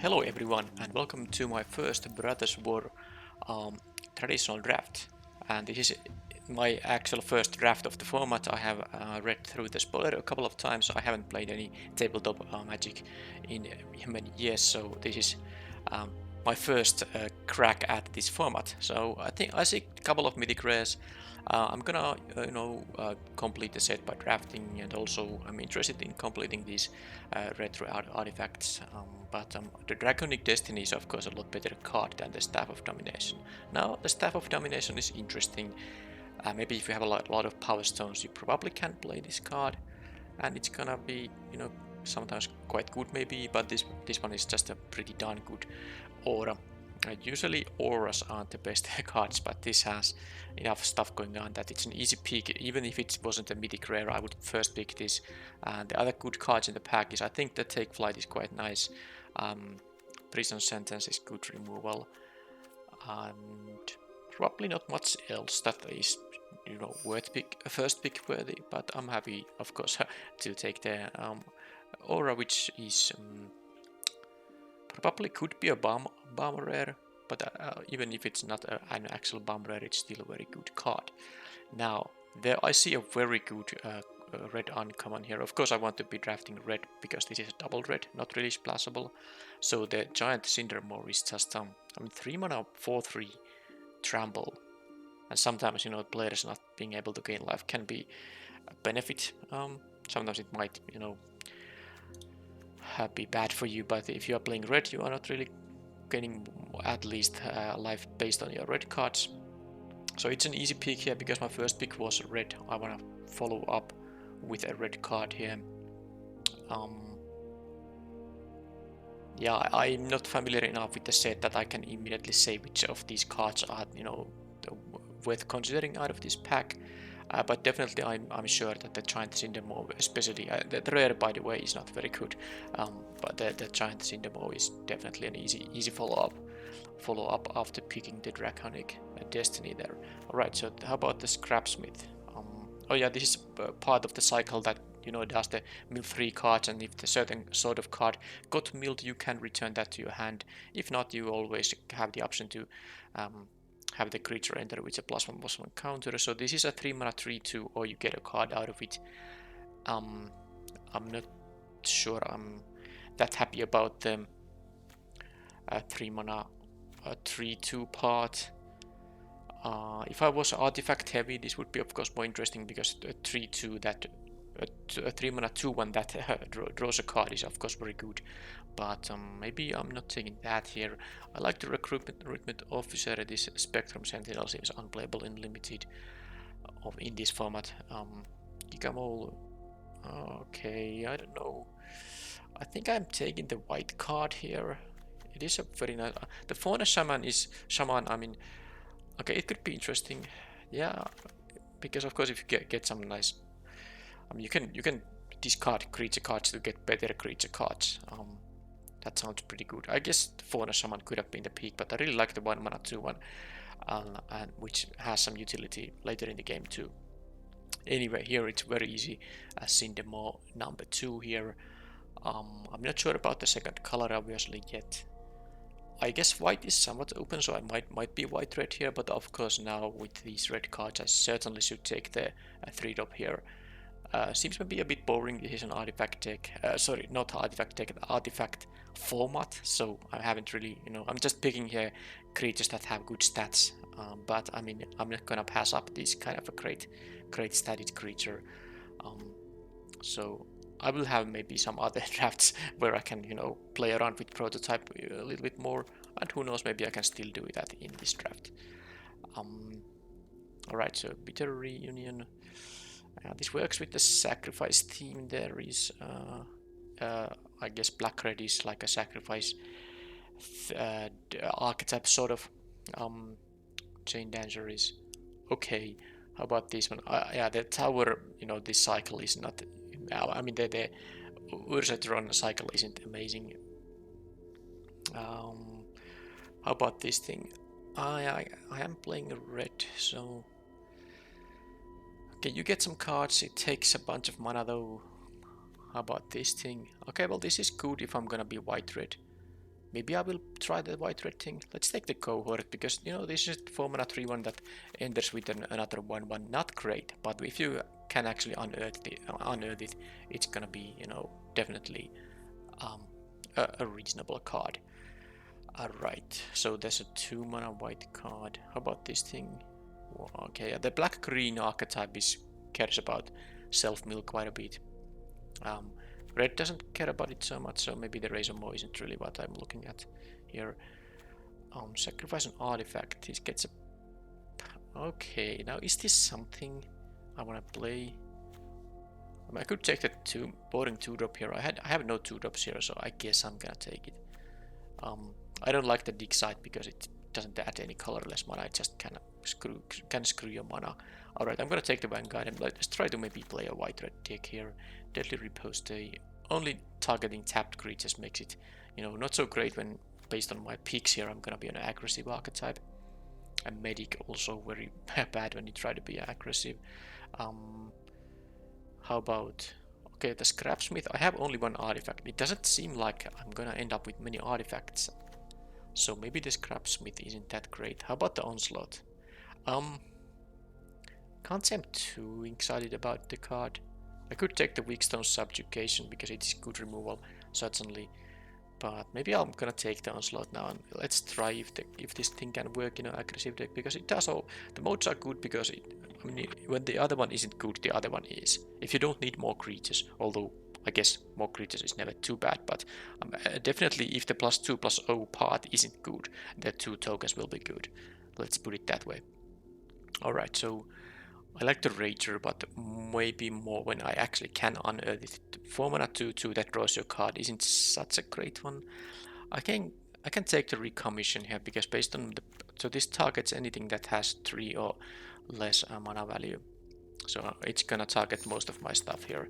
Hello everyone and welcome to my first Brothers War traditional draft, and this is my actual first draft of the format. I have read through the spoiler a couple of times. I haven't played any tabletop magic in many years, so this is um, my first crack at this format. So I think I see a couple of mythic rares. I'm gonna complete the set by drafting, and also I'm interested in completing these retro artifacts. But the Draconic Destiny is of course a lot better card than the Staff of Domination. Now the Staff of Domination is interesting. Maybe if you have a lot of power stones, you probably can play this card, and it's gonna be sometimes quite good maybe. But this one is just a pretty darn good aura. Usually auras aren't the best cards, but this has enough stuff going on that it's an easy pick. Even if it wasn't a mythic rare, I would first pick this. And the other good cards in the pack is, I think the Take Flight is quite nice. Prison Sentence is good removal, and probably not much else that is worth first pick worthy. But I'm happy, of course, to take the aura, which is probably could be a bomb rare, but even if it's not an actual bomb rare, it's still a very good card. Now, there I see a very good red uncommon here. Of course, I want to be drafting red because this is a double red, not really splashable. So the Giant Cindermore is just 3 mana 4/3 trample, and sometimes players not being able to gain life can be a benefit. Sometimes it might be bad for you, but if you are playing red, you are not really gaining at least life based on your red cards. So it's an easy pick here because my first pick was red. I want to follow up with a red card here. Yeah, I'm not familiar enough with the set that I can immediately say which of these cards are worth considering out of this pack. But definitely I'm sure that the Giant Cindermore, especially, the rare by the way is not very good, but the Giant Cindermore is definitely an easy follow-up after picking the Draconic Destiny there. Alright, so how about the Scrapsmith? Oh yeah, this is part of the cycle that does the mill 3 cards, and if the certain sort of card got milled, you can return that to your hand. If not, you always have the option to have the creature enter with a +1/+1 counter. So this is a 3 mana 3/2, or you get a card out of it. I'm not sure I'm that happy about the 3 mana 3/2 part. If I was artifact heavy, this would be of course more interesting because a 3/2 that a 3 mana 2/1 that draws a card is of course very good. But maybe I'm not taking that here. I like the recruitment officer. This Spectrum Sentinel seems unplayable in limited in this format. Gigamole. Okay, I don't know. I think I'm taking the white card here. It is a very nice. The Fauna Shaman is Shaman. I mean, okay, it could be interesting. Yeah, because of course if you get some nice, you can discard creature cards to get better creature cards. That sounds pretty good. I guess the Fauna Shaman could have been the peak, but I really like the 1 mana 2/1, and which has some utility later in the game too. Anyway, here it's very easy. Cindermore number 2 here. I'm not sure about the second color obviously yet. I guess white is somewhat open, so I might be white red here, but of course now with these red cards I certainly should take the 3-drop here. Seems to be a bit boring. This is an artifact deck. Sorry, not artifact deck, artifact format. So I haven't really, I'm just picking here creatures that have good stats. But I mean, I'm not gonna pass up this kind of a great statted creature. So I will have maybe some other drafts where I can, play around with prototype a little bit more, and who knows, maybe I can still do that in this draft. Alright, so Bitter Reunion. This works with the sacrifice theme. There is, I guess, black red is like a sacrifice archetype sort of. Chain Dancer is okay. How about this one? Yeah, the tower. This cycle is not. I mean, the Urzatron cycle isn't amazing. How about this thing? I am playing red, so. Okay, you get some cards. It takes a bunch of mana though. How about this thing? Okay, well this is good if I'm gonna be white-red. maybe I will try the white-red thing. Let's take the cohort, because, you know, this is 4 mana 3-1 that enters with another 1-1. Not great, but if you can actually unearth it, it's gonna be, you know, definitely a reasonable card. Alright, so there's a 2 mana white card. How about this thing? Well, okay, the black-green archetype cares about self-mill quite a bit. Red doesn't care about it so much, so maybe the Razor Maw isn't really what I'm looking at here. Sacrifice an artifact. He gets a... Okay, now is this something I want to play? I mean, I could take the boring 2-drop here. I have no 2-drops here, so I guess I'm gonna take it. I don't like the dig site because it doesn't add any colorless mana. It just can screw your mana. Alright, I'm gonna take the Vanguard and let's try to maybe play a white-red deck here. Deadly Riposte. Only targeting tapped creatures makes it, you know, not so great when, based on my picks here, I'm gonna be an aggressive archetype. And Medic also very bad when you try to be aggressive. How about... Okay, the Scrapsmith. I have only one artifact. It doesn't seem like I'm gonna end up with many artifacts. So maybe the Scrapsmith isn't that great. How about the Onslaught? Can't say I'm too excited about the card. I could take the Weakstone Subjugation because it is good removal, certainly. But maybe I'm gonna take the Onslaught now and let's try if this thing can work in an aggressive deck, because it does all. The modes are good because I mean, when the other one isn't good, the other one is. If you don't need more creatures, although I guess more creatures is never too bad, but definitely if the +2/+0 part isn't good, the 2 tokens will be good. Let's put it that way. Alright, so I like the Rager, but maybe more when I actually can unearth it. 4 mana 2/2 that draws your card isn't such a great one. I can take the Recommission here because based on the... So this targets anything that has 3 or less mana value. So it's gonna target most of my stuff here.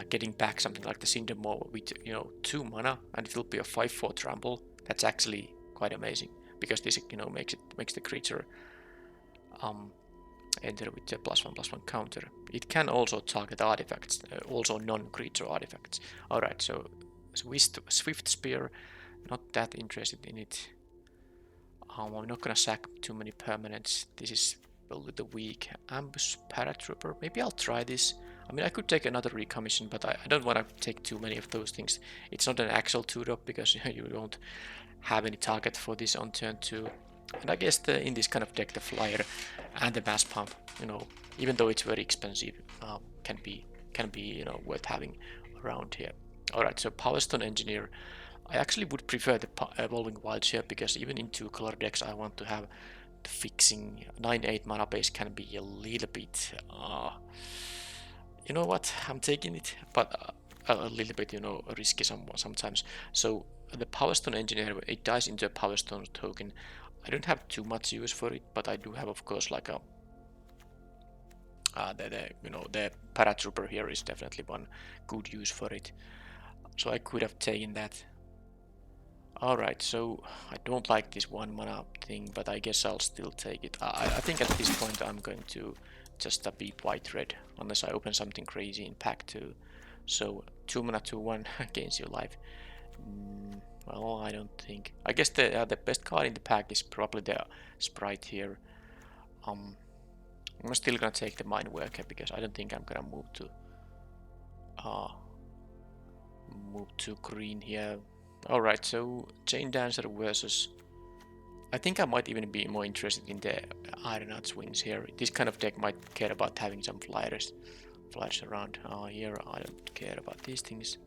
Getting back something like the Cinder Maw with, you know, 2 mana and it will be a 5/4 trample. That's actually quite amazing because this, you know, makes the creature enter with a +1/+1 counter. It can also target artifacts, also non-creature artifacts. Alright, so Swift Spear, not that interested in it. I'm not gonna sack too many permanents. This is probably the weak. Ambush Paratrooper, maybe I'll try this. I mean, I could take another Recommission, but I don't want to take too many of those things. It's not an actual 2-drop because you don't have any target for this on turn 2. And I guess in this kind of deck, the Flyer and the Mass Pump, you know, even though it's very expensive, can be you know, worth having around here. Alright, so Powerstone Engineer. I actually would prefer the Evolving Wilds here because even in 2-color decks, I want to have the fixing. 9/8 mana base can be a little bit. You know what? I'm taking it, but a little bit, you know, risky sometimes. So the Powerstone Engineer, it dies into a Powerstone token. I don't have too much use for it, but I do have, of course, like a you know, the Paratrooper here is definitely one good use for it. So I could have taken that. Alright, so I don't like this 1 mana thing, but I guess I'll still take it. I think at this point I'm going to just beat white-red, unless I open something crazy in pack 2. So 2 mana 2/1 gains your life. Well, I don't think. I guess the best card in the pack is probably the Sprite here. I'm still gonna take the Mind Worker because I don't think I'm gonna move to green here. Alright, so Chain Dancer versus... I think I might even be more interested in the Ironheart Wings here. This kind of deck might care about having some flyers around. Here I don't care about these things.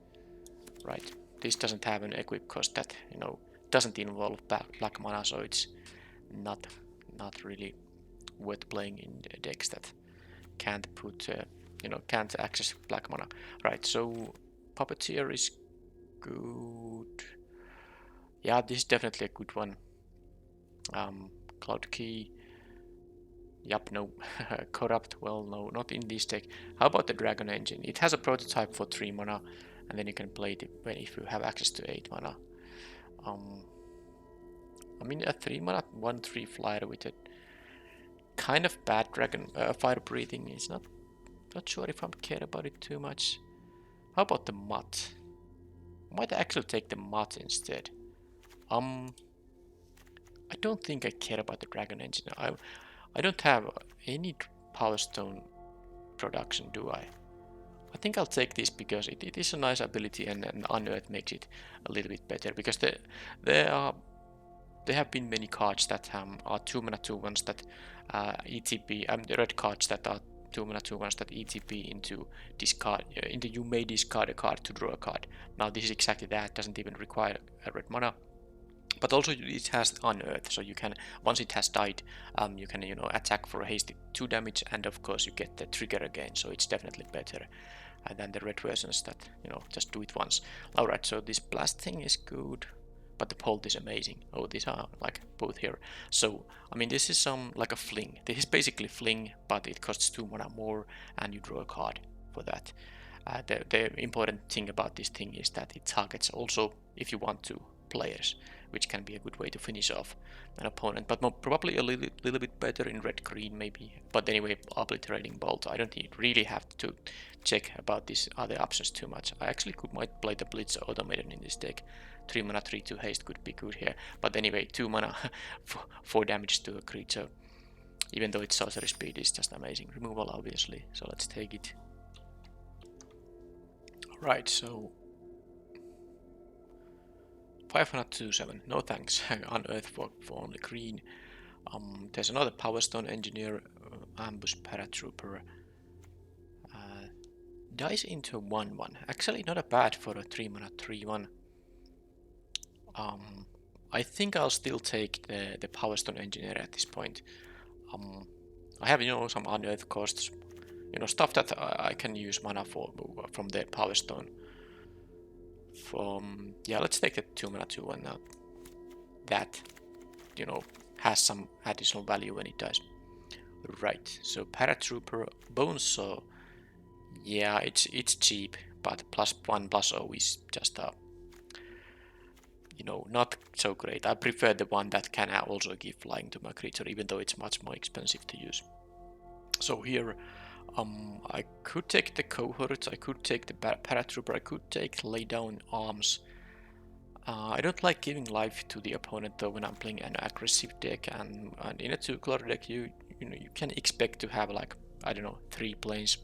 Right, this doesn't have an equip cost that, you know, doesn't involve black mana, so it's not really worth playing in decks that can't put, you know, can't access black mana. Right, so Puppeteer is good. Yeah, this is definitely a good one. Cloud Key. Yup, no. Corrupt, well, no, not in this deck. How about the Dragon Engine? It has a prototype for 3 mana, and then you can play it if you have access to 8 mana. I mean, a 3 mana 1/3 flyer with a kind of bad dragon fire breathing is not sure if I care about it too much. How about the Mutt? I might actually take the Mutt instead. I don't think I care about the Dragon Engine. I don't have any Power Stone production, do I? I think I'll take this because it is a nice ability, and Unearth makes it a little bit better, because there have been many cards that are 2 mana 2/1s that ETB, the red cards that are 2 mana 2/1s that ETB into discard, you may discard a card to draw a card. Now this is exactly that, doesn't even require a red mana. But also it has Unearth, so you can, once it has died, you can attack for a hasty 2 damage, and of course you get the trigger again, so it's definitely better than the red versions that just do it once. Alright, so this blast thing is good, but the bolt is amazing. Oh, these are like both here. So I mean, this is like a fling. This is basically fling, but it costs 2 mana more, and you draw a card for that. The important thing about this thing is that it targets also, if you want to, players, which can be a good way to finish off an opponent, but probably a little bit better in red-green maybe. But anyway, obliterating bolt, I don't really have to check about these other options too much. I actually might play the Blitz Automaton in this deck. 3 mana 3/2 haste could be good here, but anyway, 2 mana 4 damage to a creature, even though its sorcery speed is just amazing. Removal obviously, so let's take it. Alright, so 527, no thanks. Unearth for only green. There's another Power Stone Engineer, Ambush Paratrooper. Dies into a 1/1. Actually not a bad for a 3 mana 3/1. I think I'll still take the Power Stone Engineer at this point. I have some Unearth costs, stuff that I can use mana for from the Power Stone. Yeah, let's take the 2 mana 2/1 now. That has some additional value when it dies. Right, so Paratrooper, Bonesaw. Yeah, it's cheap, but +1/+0 is just not so great. I prefer the one that can also give flying to my creature, even though it's much more expensive to use. So here, I could take the cohorts, I could take the Paratrooper, I could take Lay Down Arms. I don't like giving life to the opponent though when I'm playing an aggressive deck, and in a 2-color deck you can expect to have like, I don't know, 3 planes.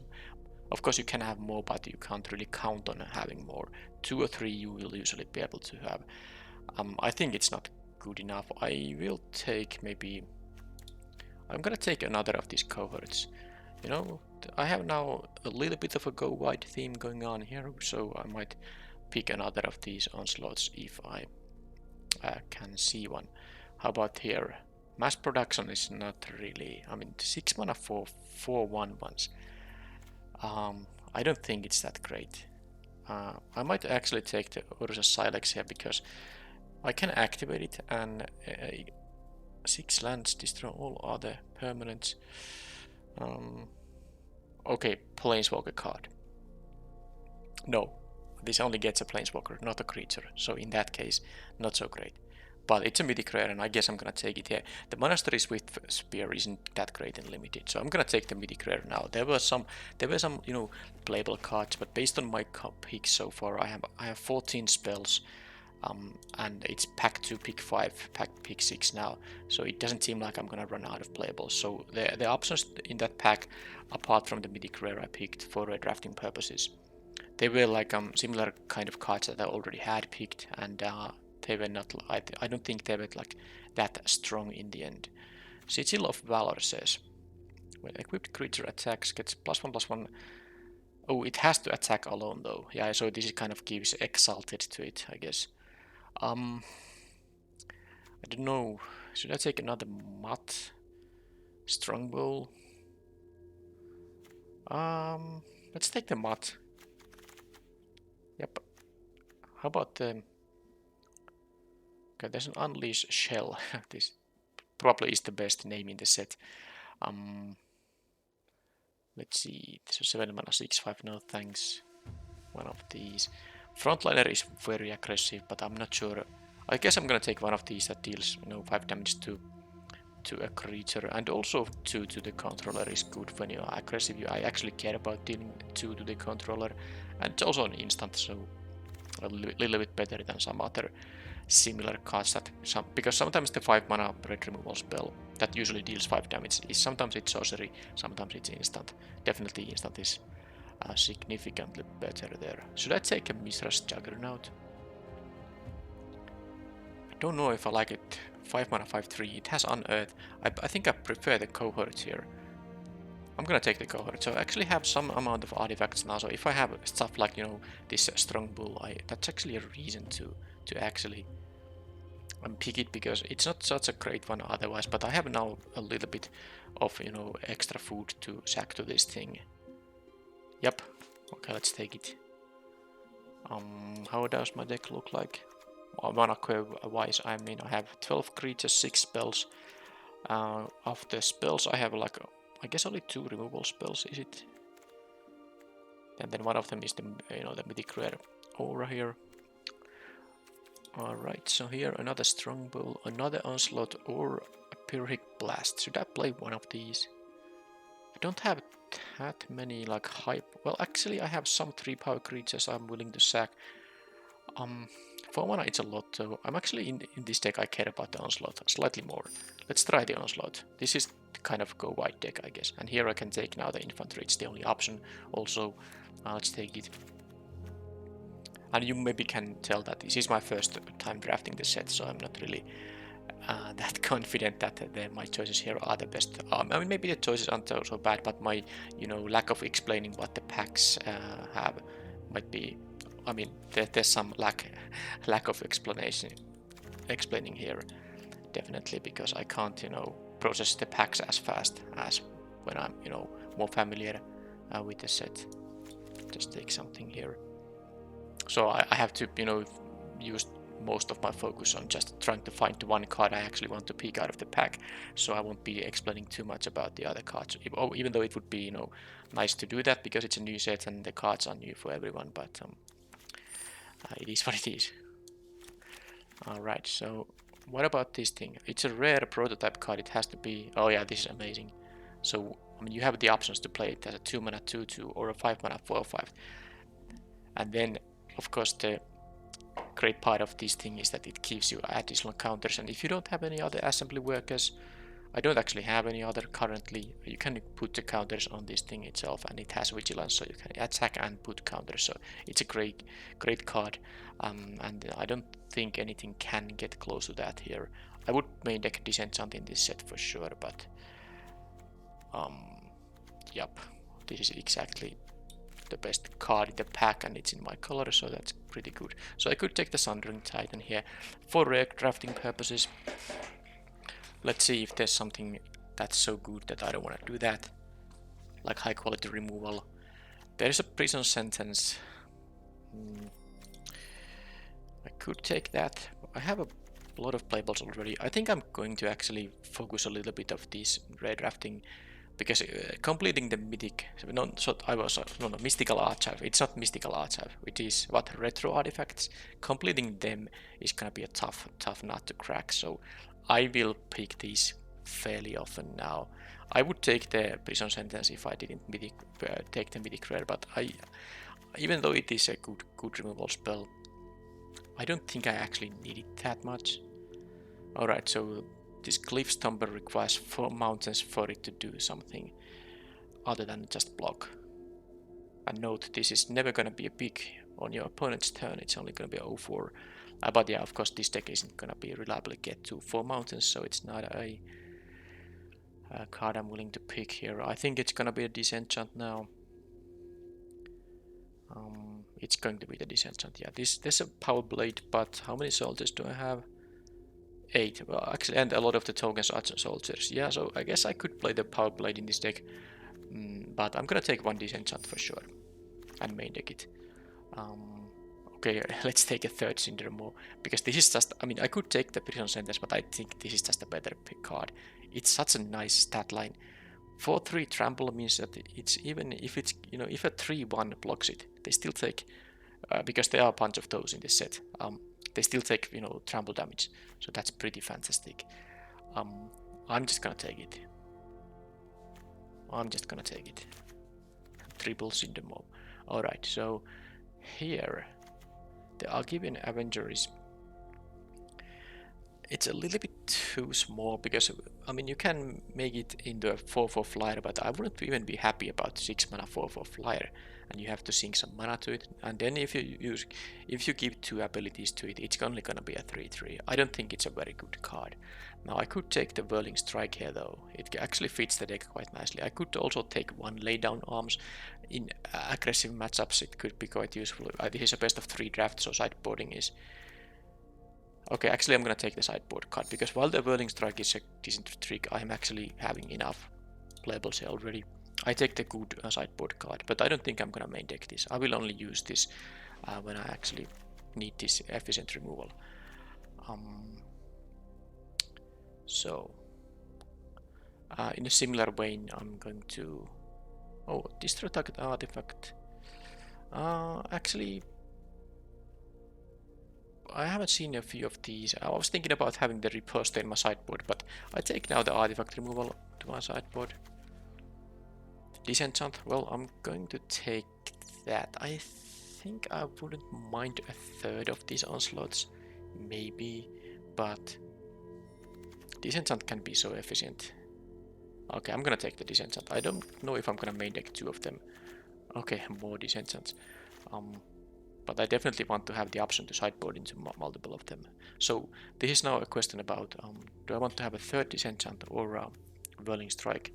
Of course you can have more, but you can't really count on having more. 2 or 3 you will usually be able to have. I think it's not good enough. I will take I'm gonna take another of these cohorts. I have now a little bit of a go wide theme going on here, so I might pick another of these onslaughts if I can see one. How about here? Mass production is not really, 6 mana for 4 1/1s. I don't think it's that great. I might actually take the Urza Silex here, because I can activate it, and 6 lands destroy all other permanents. Okay, Planeswalker card. No, this only gets a Planeswalker, not a creature, so in that case, not so great. But it's a mythic rare, and I guess I'm gonna take it here. The Monastery Swift Spear isn't that great in limited, so I'm gonna take the mythic rare now. There were some playable cards, but based on my picks so far, I have 14 spells, and it's pack 2, pick 5, pack pick 6 now, so it doesn't seem like I'm gonna run out of playables. So the options in that pack, apart from the mythic rare I picked for drafting purposes, they were like similar kind of cards that I already had picked, and they were not. I don't think they were like that strong in the end. Sigil of Valor says, when equipped creature attacks, gets +1/+1. Oh, it has to attack alone though. Yeah, so this kind of gives exalted to it, I guess. I don't know. Should I take another Mutt? Strongbow? Let's take the Mutt. Yep. How about the... Okay, there's an Unleash Shell. This probably is the best name in the set. Let's see. So 7 mana 6/5, no thanks. One of these. Frontliner is very aggressive, but I'm not sure. I guess I'm gonna take one of these that deals 5 damage to a creature, and also 2 to the controller is good when you are aggressive. I actually care about dealing 2 to the controller, and it's also an instant, so a little bit better than some other similar cards that because sometimes the 5 mana red removal spell that usually deals 5 damage is sometimes it's sorcery, sometimes it's instant. Definitely instant is significantly better there. Should I take a Mithra's Juggernaut? I don't know if I like it. 5 mana 5/3. It has Unearth. I think I prefer the cohorts here. I'm gonna take the cohort. So I actually have some amount of artifacts now. So if I have stuff like, you know, this strong bull, that's actually a reason to actually pick it, because it's not such a great one otherwise. But I have now a little bit of, you know, extra food to sack to this thing. Yep. Okay, let's take it. How does my deck look like? Mana curve wise, I mean, I have 12 creatures, 6 spells. Of the spells, I have like, I guess only 2 removal spells, is it? And then one of them is the, you know, the mythic rare aura here. Alright, so here another strong bull, another onslaught, or a pyrrhic blast. Should I play one of these? I don't have that many like hype. Well, actually I have some 3 power creatures I'm willing to sack. 4 mana it's a lot, so I'm actually in this deck I care about the onslaught slightly more. Let's try the onslaught. This is the kind of go wide deck, I guess. And here I can take now the infantry, it's the only option. Also, let's take it. And you maybe can tell that this is my first time drafting the set, so I'm not really that confident that my choices here are the best. I mean, maybe the choices aren't so bad, but my, you know, lack of explaining what the packs have might be. I mean, there's some lack of explaining here, definitely, because I can't, you know, process the packs as fast as when I'm, you know, more familiar with the set. Just take something here. So I have to, you know, use most of my focus on just trying to find the one card I actually want to pick out of the pack. So I won't be explaining too much about the other cards, even though it would be, you know, nice to do that because it's a new set and the cards are new for everyone. But it is what it is. Alright, so what about this thing? It's a rare prototype card. It has to be... Oh yeah, this is amazing. So, I mean, you have the options to play it as a 2 mana 2/2 or a 5 mana 4/5. And then, of course, the great part of this thing is that it gives you additional counters. And if you don't have any other assembly workers, I don't actually have any other currently, you can put the counters on this thing itself, and it has vigilance, so you can attack and put counters. So it's a great card, and I don't think anything can get close to that here. I would main deck Disenchant in this set for sure, but yep, this is exactly the best card in the pack, and it's in my color, so that's pretty good. So I could take the Sundering Titan here for rare drafting purposes. Let's see if there's something that's so good that I don't want to do that, like high quality removal. There's a prison sentence. I could take that. I have a lot of playables already. I think I'm going to actually focus a little bit of this rare drafting, because completing the mythic, mystical archive. It's not mystical archive. It is what, retro artifacts. Completing them is gonna be a tough nut to crack. So I will pick these fairly often now. I would take the prison sentence if I didn't take the mythic rare, but even though it is a good removal spell, I don't think I actually need it that much. Alright, so this Cliff Stomper requires 4 mountains for it to do something other than just block. And note, this is never gonna be a big on your opponent's turn, it's only gonna be 0/4. But yeah, of course this deck isn't gonna be reliably get to 4 mountains, so it's not a card I'm willing to pick here. I think it's gonna be a Disenchant now. It's going to be the Disenchant, yeah. There's a Power Blade, but how many soldiers do I have? 8. Well, actually, and a lot of the tokens are soldiers. Yeah, so I guess I could play the Power Blade in this deck. But I'm gonna take 1 Disenchant for sure. And main deck it. Okay, let's take a 3rd Cinder more. Because this is just... I mean, I could take the Prison Sentence, but I think this is just a better pick card. It's such a nice stat line. 4/3 trample means that it's even if it's, you know, if a 3/1 blocks it, they still take... because there are a bunch of those in this set. They still take, you know, trample damage, so that's pretty fantastic. I'm just gonna take it. Triple Cinder Mob. Alright, so here the Argivian Avenger is It's a little bit too small because I mean you can make it into a 4/4 flyer, but I wouldn't even be happy about 6 mana 4/4 flyer, and you have to sink some mana to it. And then if you give 2 abilities to it, it's only gonna be a 3/3. I don't think it's a very good card. Now I could take the Whirling Strike here though. It actually fits the deck quite nicely. I could also take 1 Laydown Arms. In aggressive matchups it could be quite useful. This is a best of 3 draft, so sideboarding is okay. Actually I'm gonna take the sideboard card, because while the Whirling Strike is a decent trick, I'm actually having enough playables here already. I take the good sideboard card, but I don't think I'm gonna main deck this. I will only use this when I actually need this efficient removal. So in a similar vein, I'm going to destroy target artifact. Actually, I haven't seen a few of these. I was thinking about having the riposte in my sideboard, but I take now the artifact removal to my sideboard. Disenchant, well, I'm going to take that. I think I wouldn't mind a third of these onslaughts, maybe, but Disenchant can be so efficient. Okay, I'm gonna take the Disenchant. I don't know if I'm gonna main deck 2 of them. Okay, more Disenchants. But I definitely want to have the option to sideboard into multiple of them. So this is now a question about do I want to have a third Disenchant or Whirling Strike?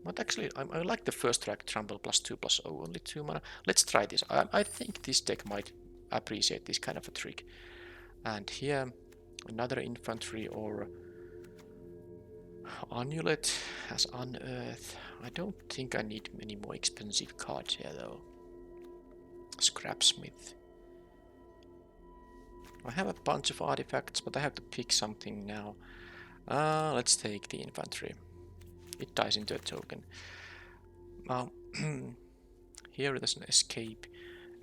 But actually, I like the first track, Trample +2/+0, only 2 mana. Let's try this. I think this deck might appreciate this kind of a trick. And here, another infantry or Amulet as Unearth. I don't think I need many more expensive cards here though. Scrapsmith. I have a bunch of artifacts, but I have to pick something now. Let's take the infantry. It ties into a token. Here there's an escape.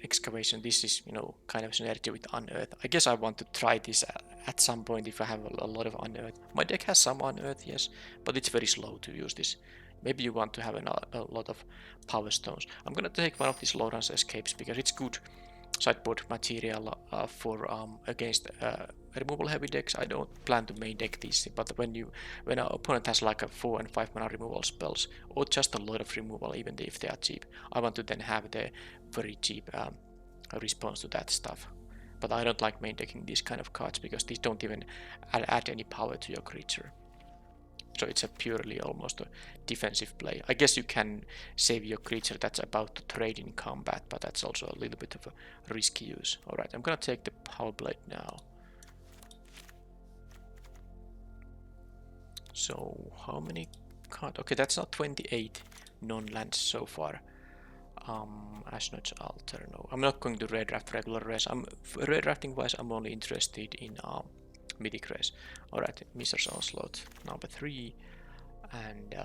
Excavation. This is, kind of synergy with Unearth. I guess I want to try this at some point if I have a lot of Unearth. My deck has some Unearth, yes, but it's very slow to use this. Maybe you want to have a lot of Power Stones. I'm gonna take one of these Lowlands Escapes because it's good sideboard material for against removal heavy decks. I don't plan to main deck these, but when an opponent has like a 4 and 5 mana removal spells, or just a lot of removal, even if they are cheap, I want to then have the very cheap response to that stuff. But I don't like main decking these kind of cards because these don't even add any power to your creature. So it's a purely almost a defensive play. I guess you can save your creature that's about to trade in combat, but that's also a little bit of a risky use. Alright, I'm gonna take the Power Blade now. So how many cards? Okay, that's not 28 non-lands so far. Ashnod's Altar, no. I'm not going to red draft regular race. Red drafting wise, I'm only interested in Mythic race. Alright, Mister's Onslaught number 3, and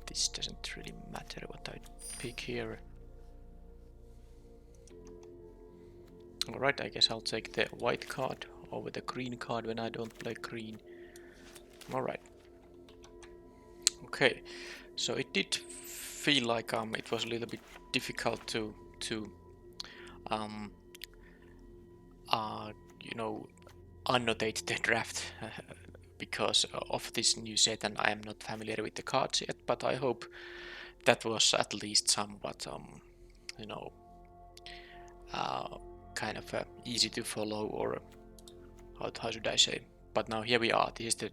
this doesn't really matter what I pick here. Alright, I guess I'll take the white card over the green card when I don't play green. Alright. Okay, so it did feel like it was a little bit difficult to annotate the draft because of this new set, and I am not familiar with the cards yet, but I hope that was at least somewhat kind of easy to follow, or how should I say. But now here we are. These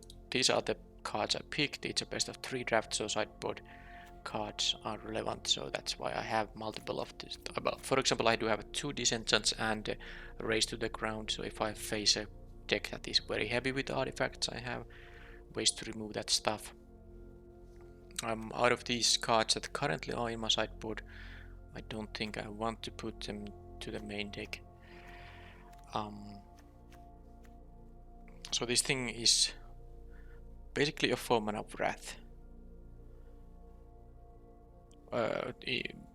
are the cards I picked. It's a best of 3 draft, so sideboard cards are relevant, so that's why I have multiple of this. For example, I do have 2 Disenchants and a Race to the Ground, so if I face a deck that is very heavy with artifacts, I have ways to remove that stuff. Out of these cards that currently are in my sideboard, I don't think I want to put them to the main deck. So this thing is basically a 4 mana Wrath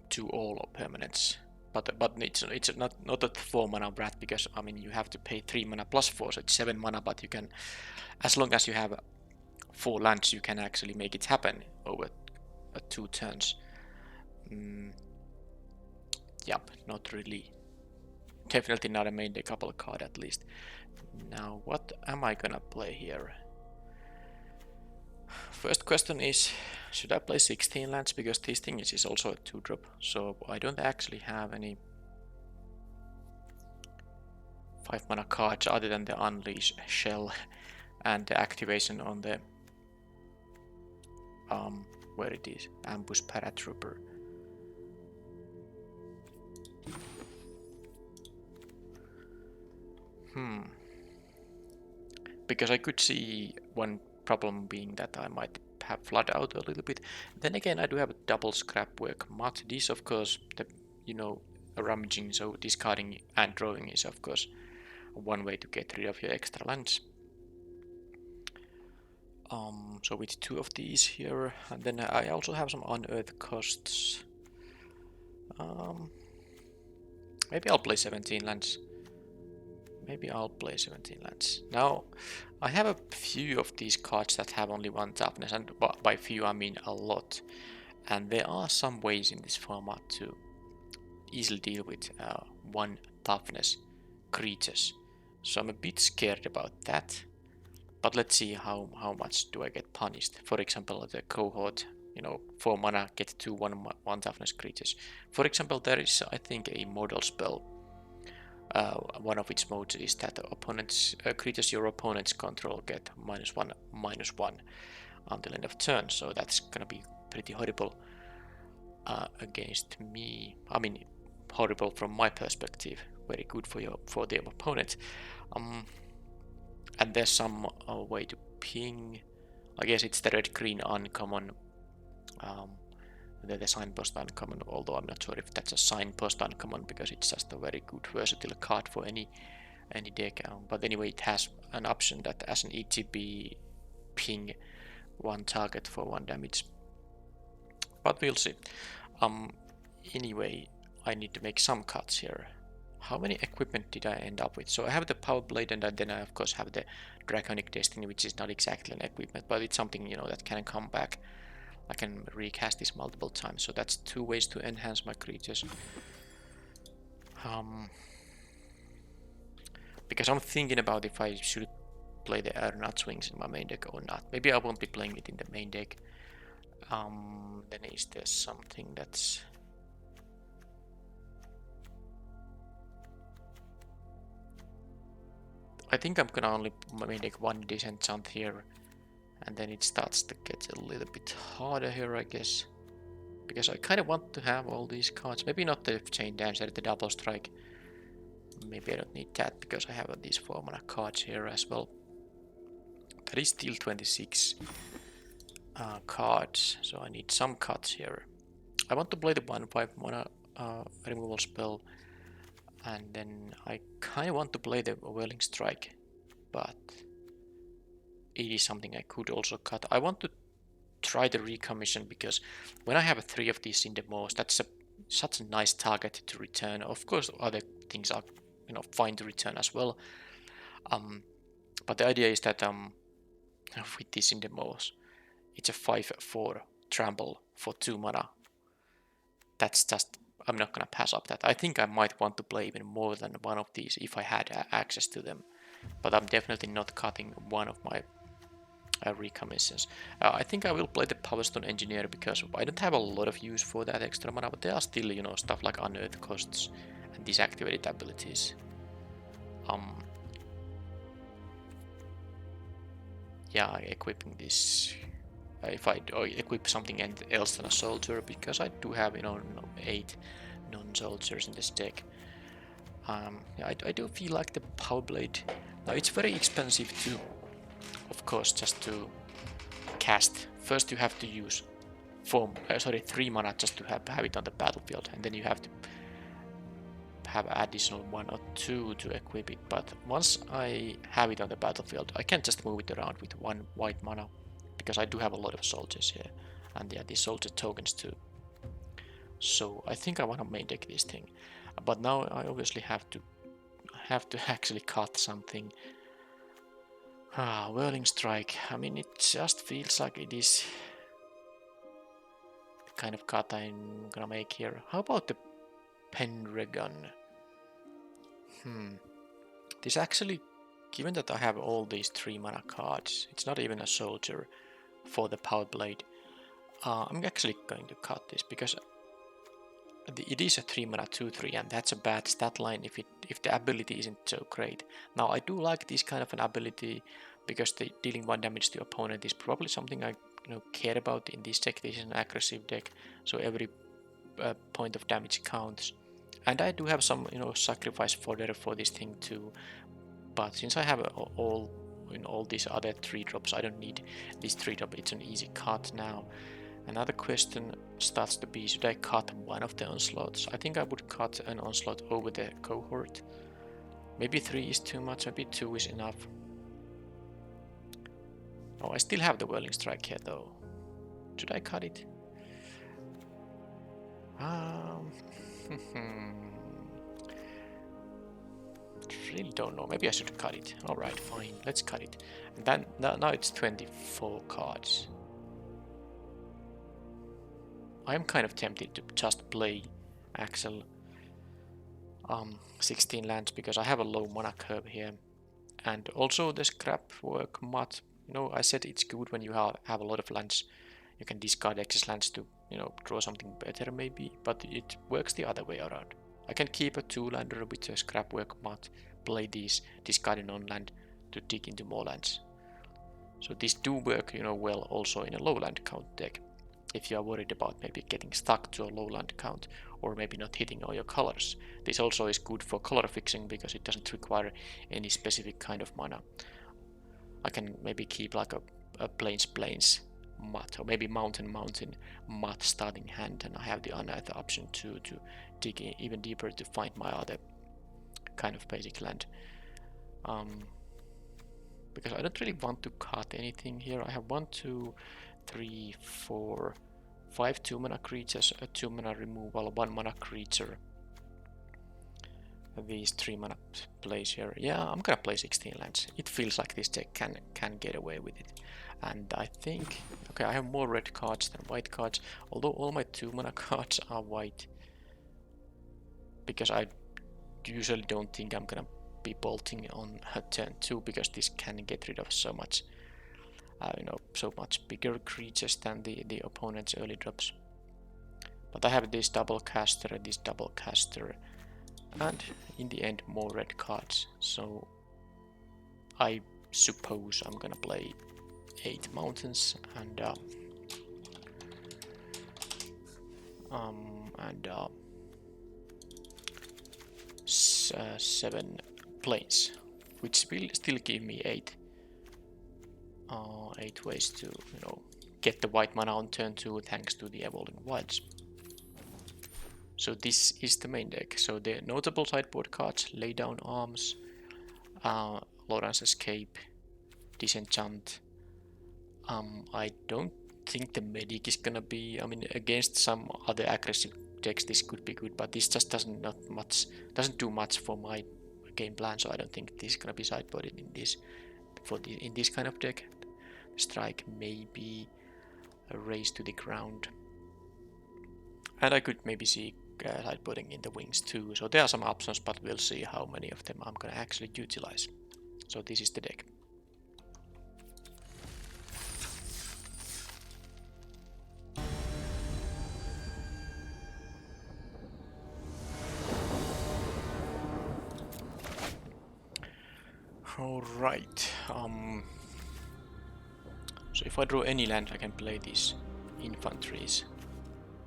to all permanents, but it's not a 4 mana Wrath, because I mean you have to pay 3 mana plus 4, so it's 7 mana, but you can, as long as you have 4 lands, you can actually make it happen over 2 turns. Yep, not really Definitely not a main deck couple card at least. Now, what am I gonna play here? First question is, should I play 16 lands? Because this thing is also a 2-drop, so I don't actually have any 5 mana cards other than the Unleash Shell and the activation on the where it is, Ambush Paratrooper. Because I could see one problem being that I might have flood out a little bit. Then again, I do have a double scrap work mod. This, of course, the rummaging, so discarding and drawing is of course one way to get rid of your extra lands. So with 2 of these here, and then I also have some unearth costs. Maybe I'll play 17 lands. Now, I have a few of these cards that have only 1 toughness, and by few I mean a lot. And there are some ways in this format to easily deal with 1 toughness creatures. So I'm a bit scared about that. But let's see how much do I get punished. For example, the cohort, 4 mana, get 2 1 toughness creatures. For example, there is, I think, a model spell. One of its modes is that creatures your opponents control get -1/-1 until end of turn. So that's gonna be pretty horrible against me. I mean, horrible from my perspective. Very good for the opponent. And there's some way to ping. I guess it's the red-green uncommon. The signpost uncommon, although I'm not sure if that's a signpost uncommon because it's just a very good versatile card for any deck. But anyway, it has an option that as an ETB ping 1 target for 1 damage. But we'll see. Anyway, I need to make some cuts here. How many equipment did I end up with? So I have the Power Blade, and then I of course have the Draconic Destiny, which is not exactly an equipment, but it's something that can come back. I can recast this multiple times, so that's 2 ways to enhance my creatures. Because I'm thinking about if I should play the Aeronaut Wings in my main deck or not. Maybe I won't be playing it in the main deck. Then is there something that's... I think I'm gonna only main deck 1 Disenchant here. And then it starts to get a little bit harder here, I guess. Because I kind of want to have all these cards. Maybe not the Chain Dancer, the Double Strike. Maybe I don't need that because I have these 4 mana cards here as well. That is still 26 cards, so I need some cuts here. I want to play the 1/5 mana removal spell. And then I kind of want to play the Whirling Strike. But it is something I could also cut. I want to try the recommission because when I have 3 of these in the most, that's such a nice target to return. Of course, other things are fine to return as well. But the idea is that with this in the most, it's a 5/4 trample for 2 mana. That's just, I'm not gonna pass up that. I think I might want to play even more than 1 of these if I had access to them. But I'm definitely not cutting 1 of my recommissions. I think I will play the Powerstone Engineer because I don't have a lot of use for that extra mana, but there are still, stuff like unearth costs and deactivated abilities. Yeah, equipping this. If I equip something else than a soldier, because I do have 8 non-soldiers in this deck. Yeah, I do feel like the Power Blade. Now it's very expensive too. Of course, just to cast. First you have to use 3 mana just to have it on the battlefield, and then you have to have additional 1 or 2 to equip it. But once I have it on the battlefield, I can just move it around with 1 white mana, because I do have a lot of soldiers here, and yeah, these soldier tokens too. So I think I want to main deck this thing, but now I obviously have to actually cut something. Whirling Strike. I mean, it just feels like it is the kind of cut I'm gonna make here. How about the Pendragon? This actually, given that I have all these 3 mana cards, it's not even a soldier for the power blade. I'm actually going to cut this because it is a 3 mana 2/3, and that's a bad stat line if the ability isn't so great. Now I do like this kind of an ability because dealing 1 damage to opponent is probably something I care about in this deck. This is an aggressive deck, so every point of damage counts. And I do have some sacrifice fodder for this thing too. But since I have all these other 3-drops, I don't need this 3-drop. It's an easy cut now. Another question starts to be, should I cut one of the onslaughts? I think I would cut an onslaught over the cohort. Maybe 3 is too much, maybe 2 is enough. Oh, I still have the Whirling Strike here though. Should I cut it? Really don't know. Maybe I should cut it. Alright, fine. Let's cut it. And then now it's 24 cards. I'm kind of tempted to just play Axel 16 lands because I have a low mana curve here. And also the scrap work mod. I said it's good when you have a lot of lands. You can discard excess lands to draw something better maybe, but it works the other way around. I can keep a 2-lander with a scrap work mod, play these, discarding on land to dig into more lands. So these do work well also in a low land count deck. If you are worried about maybe getting stuck to a low land count or maybe not hitting all your colors. This also is good for color fixing because it doesn't require any specific kind of mana. I can maybe keep like a plains mat or maybe mountain mat starting hand, and I have the unearth option to dig even deeper to find my other kind of basic land. Because I don't really want to cut anything here. I have 1, 2, 3, 4, 5 2-mana creatures, a 2-mana removal, 1-mana creature. These 3-mana plays here. Yeah, I'm gonna play 16 lands. It feels like this deck can get away with it. And I think, okay, I have more red cards than white cards, although all my 2-mana cards are white. Because I usually don't think I'm gonna be bolting on turn 2 because this can get rid of so much so much bigger creatures than the opponent's early drops. But I have this double caster, and in the end more red cards. So I suppose I'm gonna play 8 mountains and 7 plains, which will still give me 8 ways to get the white mana on turn 2 thanks to the Evolving Wilds. So this is the main deck. So the notable sideboard cards: Lay Down Arms, Lorentz Escape, Disenchant. I don't think the medic is gonna be, against some other aggressive decks this could be good, but this just doesn't do much for my game plan, so I don't think this is gonna be sideboarded in this kind of deck. Strike, maybe a Raise to the Ground, and I could maybe see sideboarding in the Wings too. So there are some options, but we'll see how many of them I'm gonna actually utilize. So this is the deck. Alright, so if I draw any land I can play these infantries.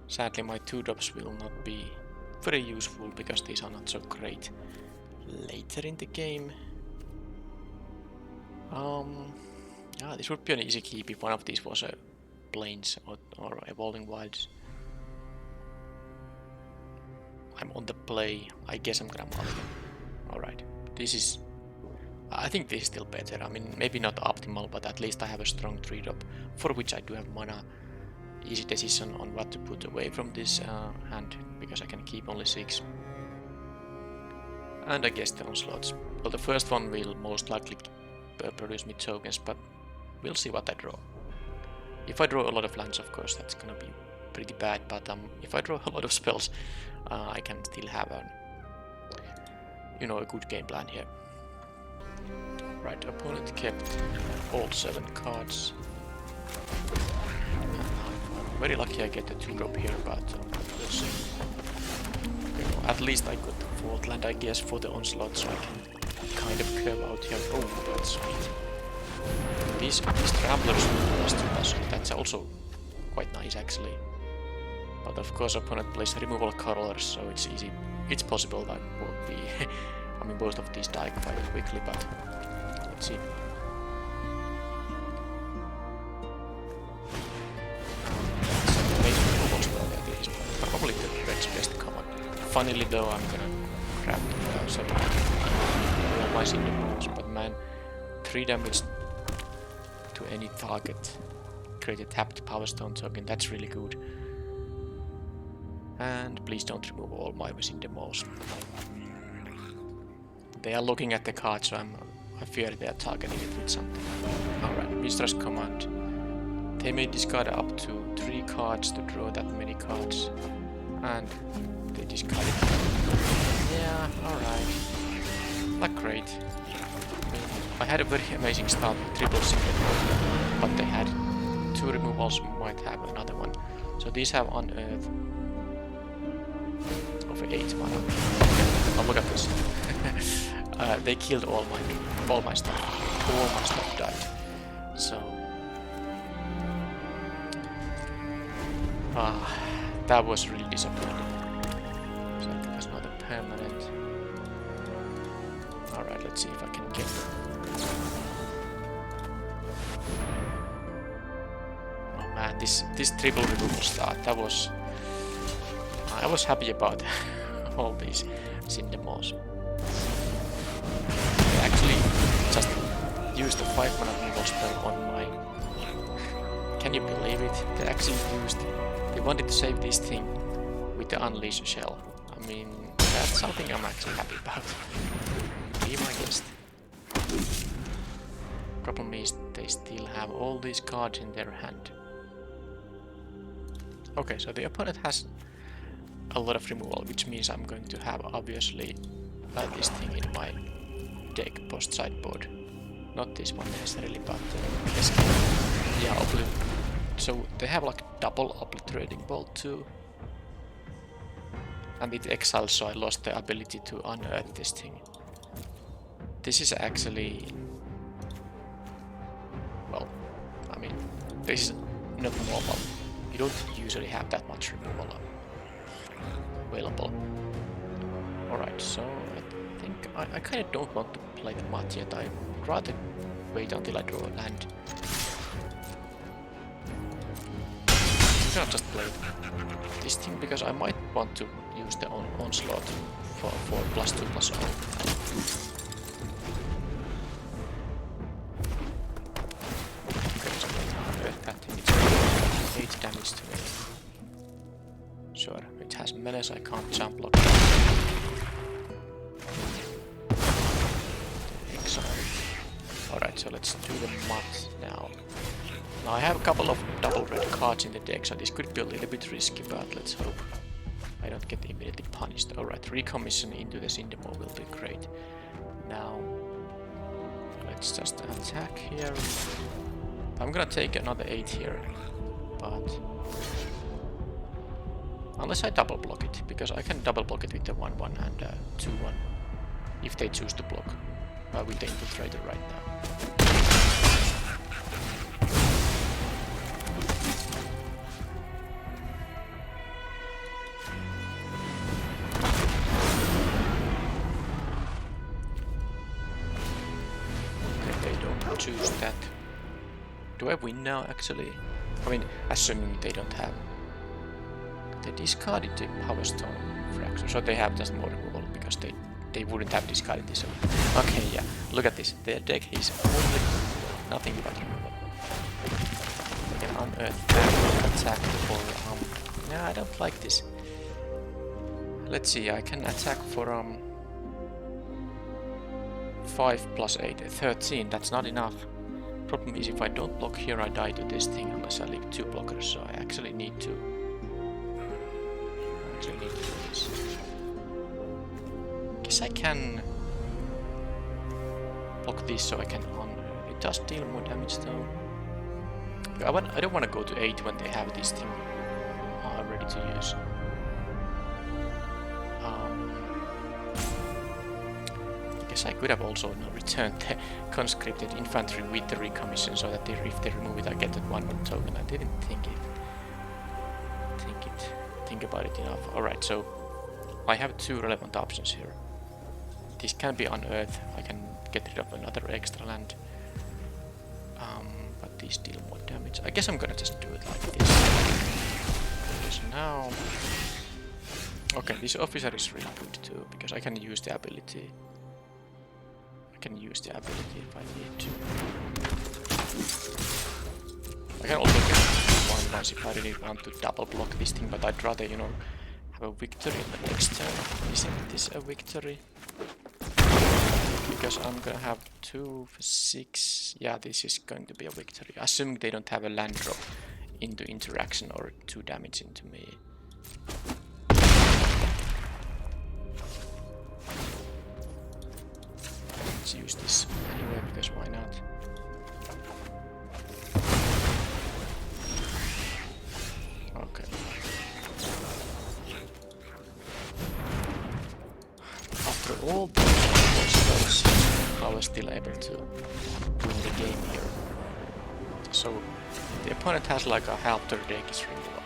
Sadly my 2-drops will not be very useful because these are not so great later in the game. Yeah, this would be an easy keep if one of these was a Plains or Evolving Wilds. I'm on the play, I guess I'm gonna mulligan. Alright, I think this is still better. Maybe not optimal, but at least I have a strong 3-drop for which I do have mana. Easy decision on what to put away from this hand, because I can keep only 6. And I guess the onslaughts. Well, the first one will most likely produce me tokens, but we'll see what I draw. If I draw a lot of lands, of course, that's gonna be pretty bad, but if I draw a lot of spells, I can still have you know, a good game plan here. Right, opponent kept all 7 cards. I'm very lucky I get the 2-drop here, but we'll see. You know, at least I got the 4th land, I guess, for the onslaught, so I can kind of curve out here. Oh, that's sweet. These travelers +2+, that's also quite nice actually. But of course opponent plays removal colors, so it's easy. It's possible that won't be I mean both of these die quite quickly, but let's see. Probably the red's best common. Funnily though, I'm gonna grab all my Cinderballs, but man, 3 damage to any target. Create a tapped Power Stone token, that's really good. And please don't remove all my Cinderballs. They are looking at the card, so I fear they are targeting it with something. Alright, Mistra's command. They may discard up to 3 cards to draw that many cards. And they discard it. Yeah, alright. Not great. I had a very amazing start with triple single, but they had 2 removals, might have another one. So these have Unearth of 8 mana. Oh, look at this. They killed all my stuff. All my stuff died. So that was really disappointing. So that's not a permanent. Alright, let's see if I can get oh man, this triple removal start, I was happy about all these Cinderballs. They actually just used the 5 mana removal spell on my... Can you believe it? They actually they wanted to save this thing with the Unleash shell. I mean, that's something I'm actually happy about. Be my guest. Problem is they still have all these cards in their hand. Okay, so the opponent has a lot of removal, which means I'm going to have obviously this thing in my deck post sideboard. Not this one necessarily, but this game. Yeah, so they have like double Obliterating Bolt too. And it exiles, so I lost the ability to unearth this thing. This is actually... Well, I mean, this is not normal. You don't usually have that much removal available. Alright, so I think I kind of don't want to play the mat yet. I'd rather wait until I draw a land. I'm gonna just play this thing because I might want to use the onslaught for +2/+0. Okay, so that thing, it's 8 damage to me. Sure, it has menace, I can't jump block. Alright, so let's do the mat now. Now I have a couple of double red cards in the deck, so this could be a little bit risky, but let's hope I don't get immediately punished. Alright, recommission into the Cinderball will be great. Now, let's just attack here. I'm gonna take another 8 here, but... Unless I double block it, because I can double block it with the 1/1 and 2/1 if they choose to block with the Infiltrator right now. Okay, they don't choose that. Do I win now actually? I mean, assuming they don't have... They discarded the Power Stone fraction, so they have just more removal because they wouldn't have discarded this. Okay, yeah, look at this. Their deck is only nothing but removal. They can unearth and attack for yeah, I don't like this. Let's see, I can attack for 5 + 8, 13. That's not enough. Problem is if I don't block here, I die to this thing unless I leave 2 blockers, so I actually need to do this. guess I can block this so I can unearth. It does deal more damage though. I don't want to go to 8 when they have this thing ready to use. I guess I could have also returned the conscripted infantry with the recommission so that if they remove it I get that 1 more token. I didn't think about it enough. Alright, so I have 2 relevant options here. This can be unearthed. I can get rid of another extra land. But these deal more damage. I guess I'm gonna just do it like this. Because now... Okay, this officer is really good too, because I can use the ability. I can use the ability if I need to. I can also get one once if I really want to double block this thing, but I'd rather, you know, have a victory in the next turn. Isn't this a victory? Because I'm gonna have 2 for 6. Yeah, this is going to be a victory. Assuming they don't have a land drop into interaction or 2 damage into me. Let's use this anyway, because why not? Okay. After all those spells, I was still able to win the game here. So the opponent has like a half their deck is removal.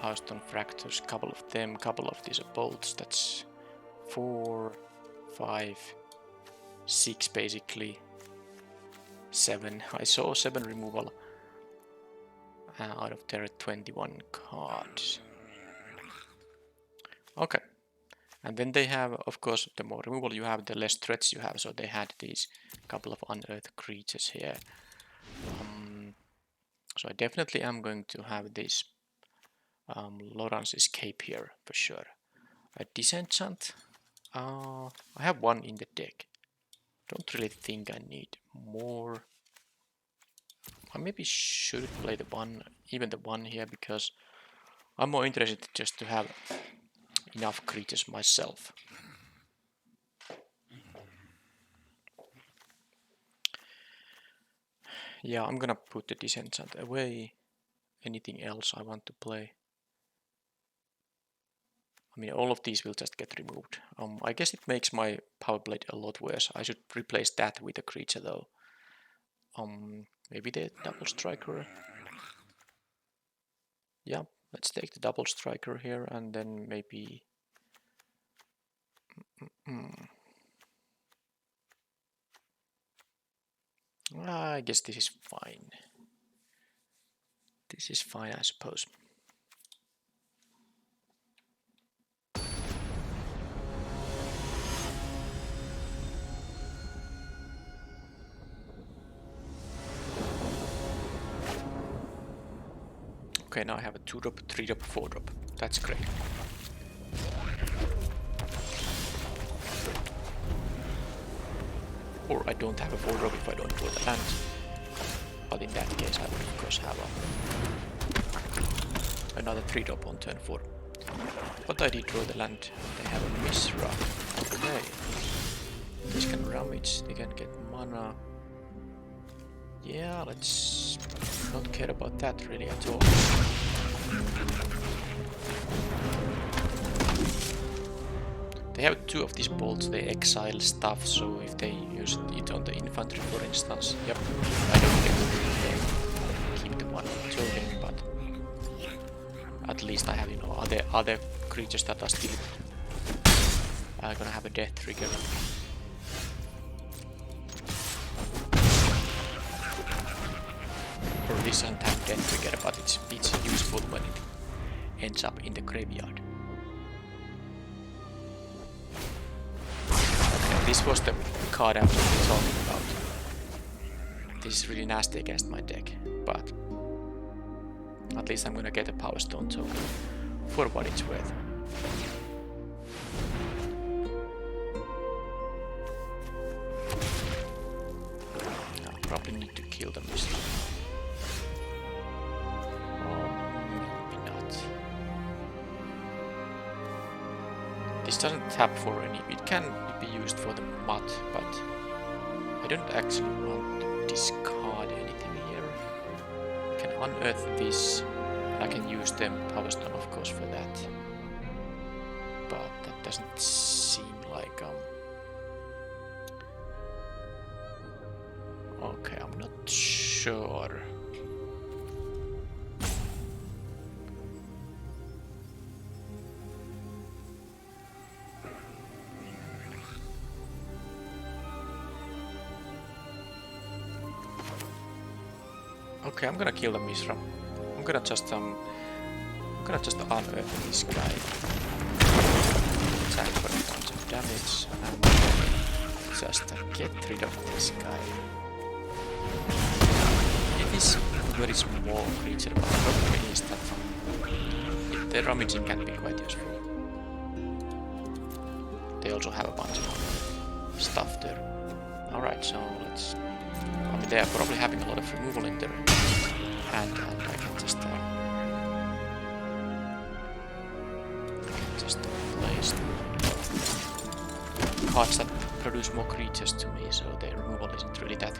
Power Stone Fractures, couple of them, couple of these bolts. That's 4, 5, 6 basically. 7. I saw 7 removal out of their 21 cards. Okay. And then they have, of course, the more removal you have, the less threats you have. So they had these couple of unearthed creatures here. So I definitely am going to have this Loran's Escape here for sure. A Disenchant. I have 1 in the deck. Don't really think I need more. I maybe should play the 1, even the 1 here, because I'm more interested just to have enough creatures myself. Yeah, I'm gonna put the Disenchant away. Anything else I want to play? I mean, all of these will just get removed. I guess it makes my Power Blade a lot worse. I should replace that with a creature though. Maybe the Double Striker. Yeah, let's take the Double Striker here, and then maybe... I guess this is fine. This is fine, I suppose. Okay, now I have a 2-drop, 3-drop, 4-drop. That's great. Or I don't have a 4-drop if I don't draw the land. But in that case I would of course have another 3-drop on turn 4. But I did draw the land. They have a Misra. Okay. This can rummage, they can get mana. Yeah, let's not care about that really at all. They have 2 of these bolts, they exile stuff, so if they use it on the infantry for instance, yep, I don't get to keep the 1 token, but at least I have, you know, other creatures that are still gonna have a death trigger. Or this doesn't have death trigger, but it's useful when it ends up in the graveyard. Okay, this was the card I was talking about. This is really nasty against my deck, but at least I'm gonna get a Power Stone token for what it's worth. I probably need to kill them this time. This doesn't tap for any. It can be used for the mud, but I don't actually want to discard anything here. I can unearth this. I can use the power stone, of course, for that. But that doesn't seem like okay, I'm not sure. Okay, I'm gonna kill the Mishra. I'm gonna just unearth this guy. Attack for a bunch of damage and just get rid of this guy. It is a very small creature, but the problem is that the rummaging can be quite useful. They also have a bunch of stuff there. Alright, so let's... I mean, they are probably having a lot of removal in there. And I can just place cards that produce more creatures to me, so their removal isn't really that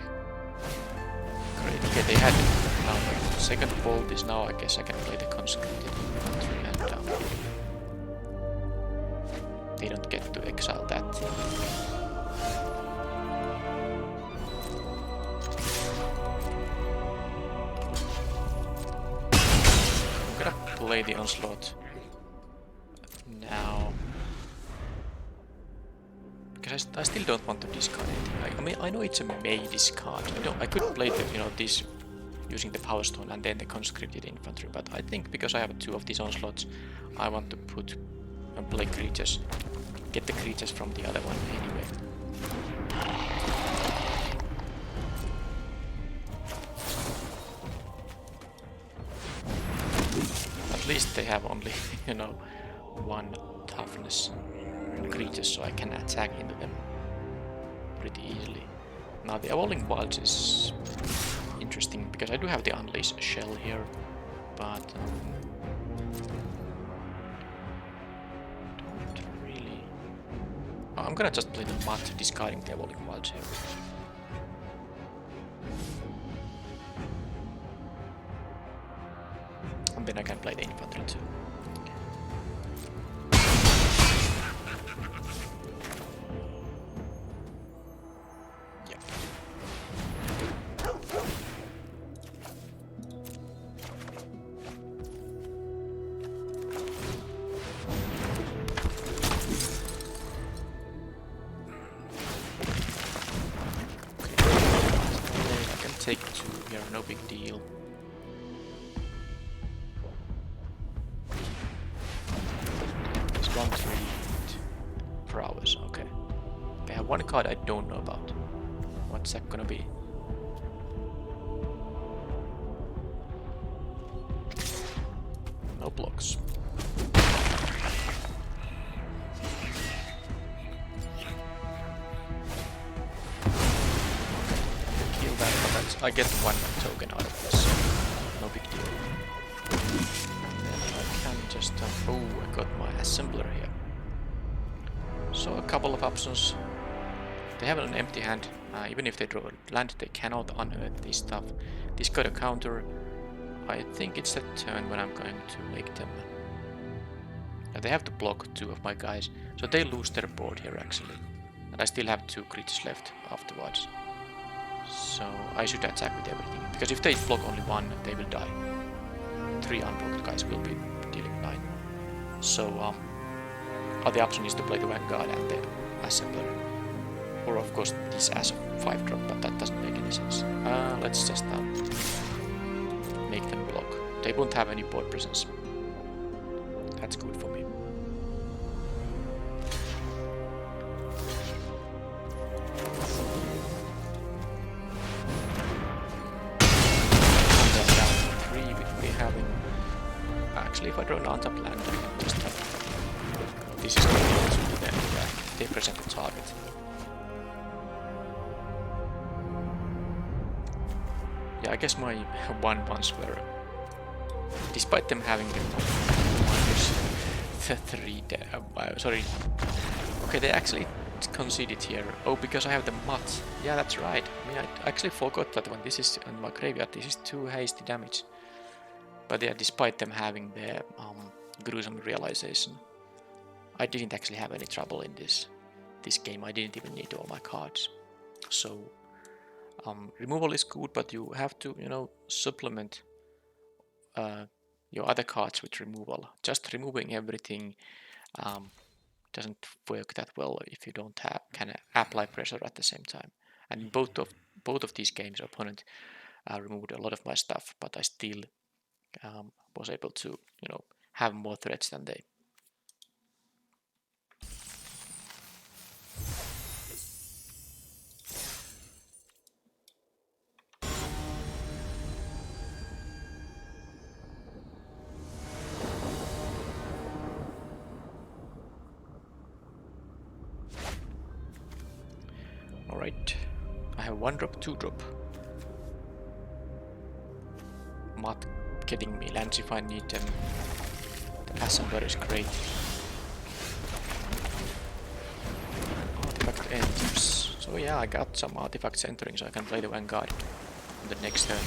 great. Okay, they had now the second bolt is now, I guess I can play the conscripted infantry and they don't get to exile that. I'm gonna play the onslaught now. Because I still don't want to discard anything. I mean, I know it's a May discard. I could play the, this using the power stone and then the conscripted infantry, but I think because I have two of these onslaughts, I want to put and play creatures, get the creatures from the other one anyway. At least they have only, one toughness creatures, so I can attack into them pretty easily. Now the Evolving Wilds is interesting because I do have the Unleash shell here, but don't really... Oh, I'm gonna just play the Mud, discarding the Evolving Wilds here. And then I can play the infantry too. Take two here, no big deal. It's 1-3 prowess, okay. They have one card I don't know about. What's that gonna be? No blocks. I get one token out of this, no big deal. Then I can just... oh, I got my assembler here. So a couple of options. They have an empty hand. Even if they draw land, they cannot unearth this stuff. This got a counter. I think it's the turn when I'm going to make them... they have to block two of my guys, so they lose their board here actually. And I still have two creatures left afterwards. So I should attack with everything, because if they block only one, they will die. 3 unblocked guys will be dealing 9. So the option is to play the Vanguard and the Assembler. Or of course this as a 5-drop, but that doesn't make any sense. Let's just make them block. They won't have any board presence. That's good for me. Actually, if I draw an untapped land, I can just have... this is going to be then they present the target. Yeah, I guess my 1-1s were... despite them having the 3 sorry. Okay, they actually conceded here. Oh, because I have the mutt. Yeah, that's right. I mean, I actually forgot that when this is on my graveyard, this is 2 hasty damage. But yeah, despite them having the gruesome realization, I didn't actually have any trouble in this game. I didn't even need all my cards. So removal is good, but you have to, you know, supplement your other cards with removal. Just removing everything doesn't work that well if you don't can apply pressure at the same time. And in both of these games, opponent removed a lot of my stuff, but I still was able to, you know, have more threats than they. Alright, I have 1-drop, 2-drop. Not getting me lands if I need them. The assembler is great. Artifact enters. So yeah, I got some artifacts entering, so I can play the Vanguard on the next turn.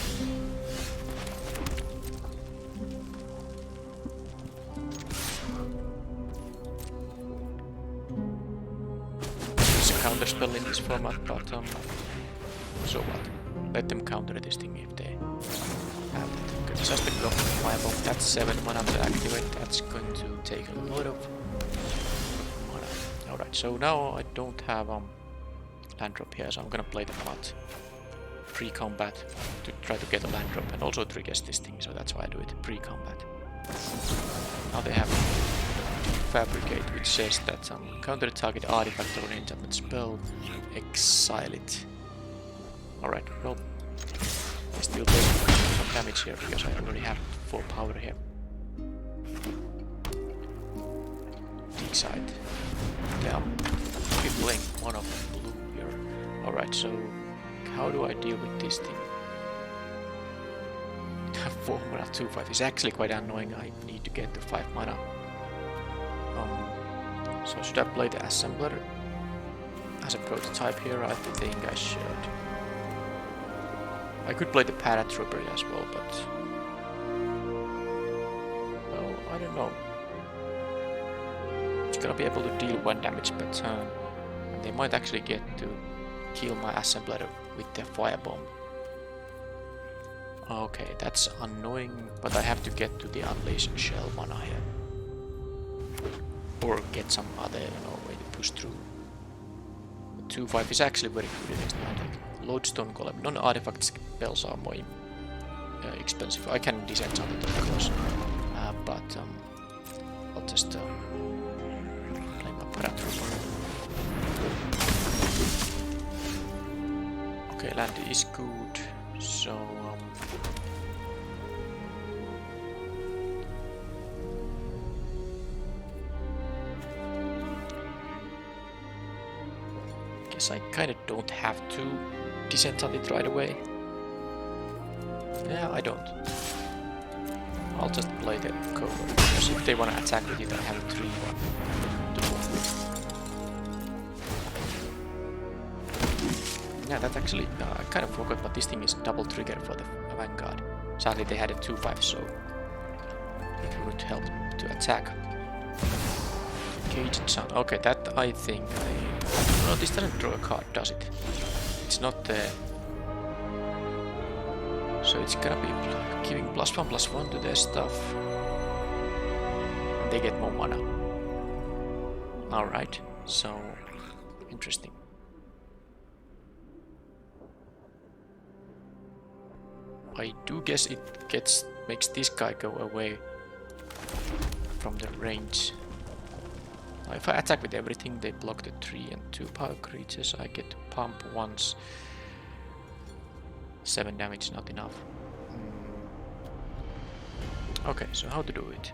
It's a counterspell in this format, but so what? Let them counter this thing if they have it. Okay, just a block firebomb. That's 7 mana to activate. That's going to take a lot of mana. Alright, so now I don't have land drop here, so I'm gonna play the mod pre-combat to try to get a land drop and also triggers this thing, so that's why I do it pre-combat. Now they have Fabricate, which says that counter target artifact or enchantment spell, exile it. Alright, well, I still take some damage here because I already have 4 power here. Decide. Damn, keep playing one of blue here. Alright, so how do I deal with this thing? 4 mana 2/5 is actually quite annoying. I need to get to 5 mana. So should I play the assembler as a prototype here? I think I should. I could play the paratrooper as well, but well, I don't know. It's gonna be able to deal 1 damage per turn, and they might actually get to kill my assembler with the firebomb. Okay, that's annoying, but I have to get to the unleash shell mana here. Or get some other, you know, way to push through. 2/5 is actually very good against my deck. Lodestone Golem. Non-artifact spells are more expensive. I can descend on it, of course. But I'll just play my paratrooper. Okay, land is good. So guess I kinda don't have to descend on it right away. Yeah, I don't. I'll just play the cover, because if they wanna attack with it, I have a 3/1 to move with. Yeah, that actually, I kind of forgot, but this thing is double trigger for the Vanguard. Sadly they had a 2/5, so it would help to attack. Caged Sun. Okay, that I think no, this doesn't draw a card, does it? It's not the... So it's gonna be giving +1/+1 to their stuff. And they get more mana. Alright, so... interesting. I do guess it makes this guy go away from the range. If I attack with everything, they block the 3 and 2 power creatures. I get to pump once. 7 damage, not enough. Okay, so how to do it?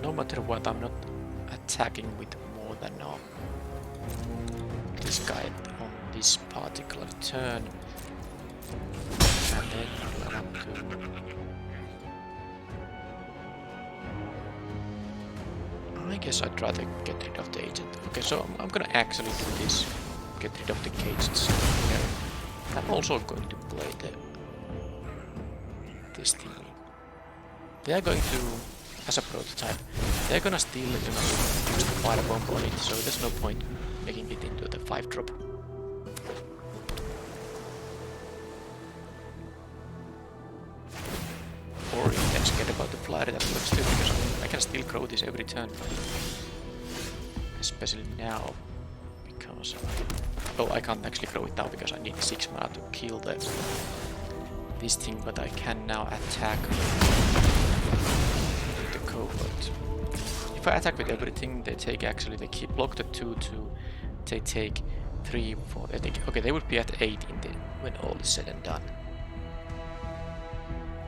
No matter what, I'm not attacking with more than this guy on this particular turn. And then we'll have to... I guess I'd rather get rid of the agent. Okay, so I'm gonna actually do this. Get rid of the caged stuff here. I'm also going to play this thing. They are going to, as a prototype, they're gonna steal, use the fire bomb on it, so there's no point making it into the 5-drop. Or you can forget about the flyer, that works too, because I can still grow this every turn. Especially now, because I can't actually grow it now because I need 6 mana to kill this thing, but I can now attack with the cohort. If I attack with everything, they take they keep block the 2/2, they take 3, 4, okay, they would be at 8 when all is said and done.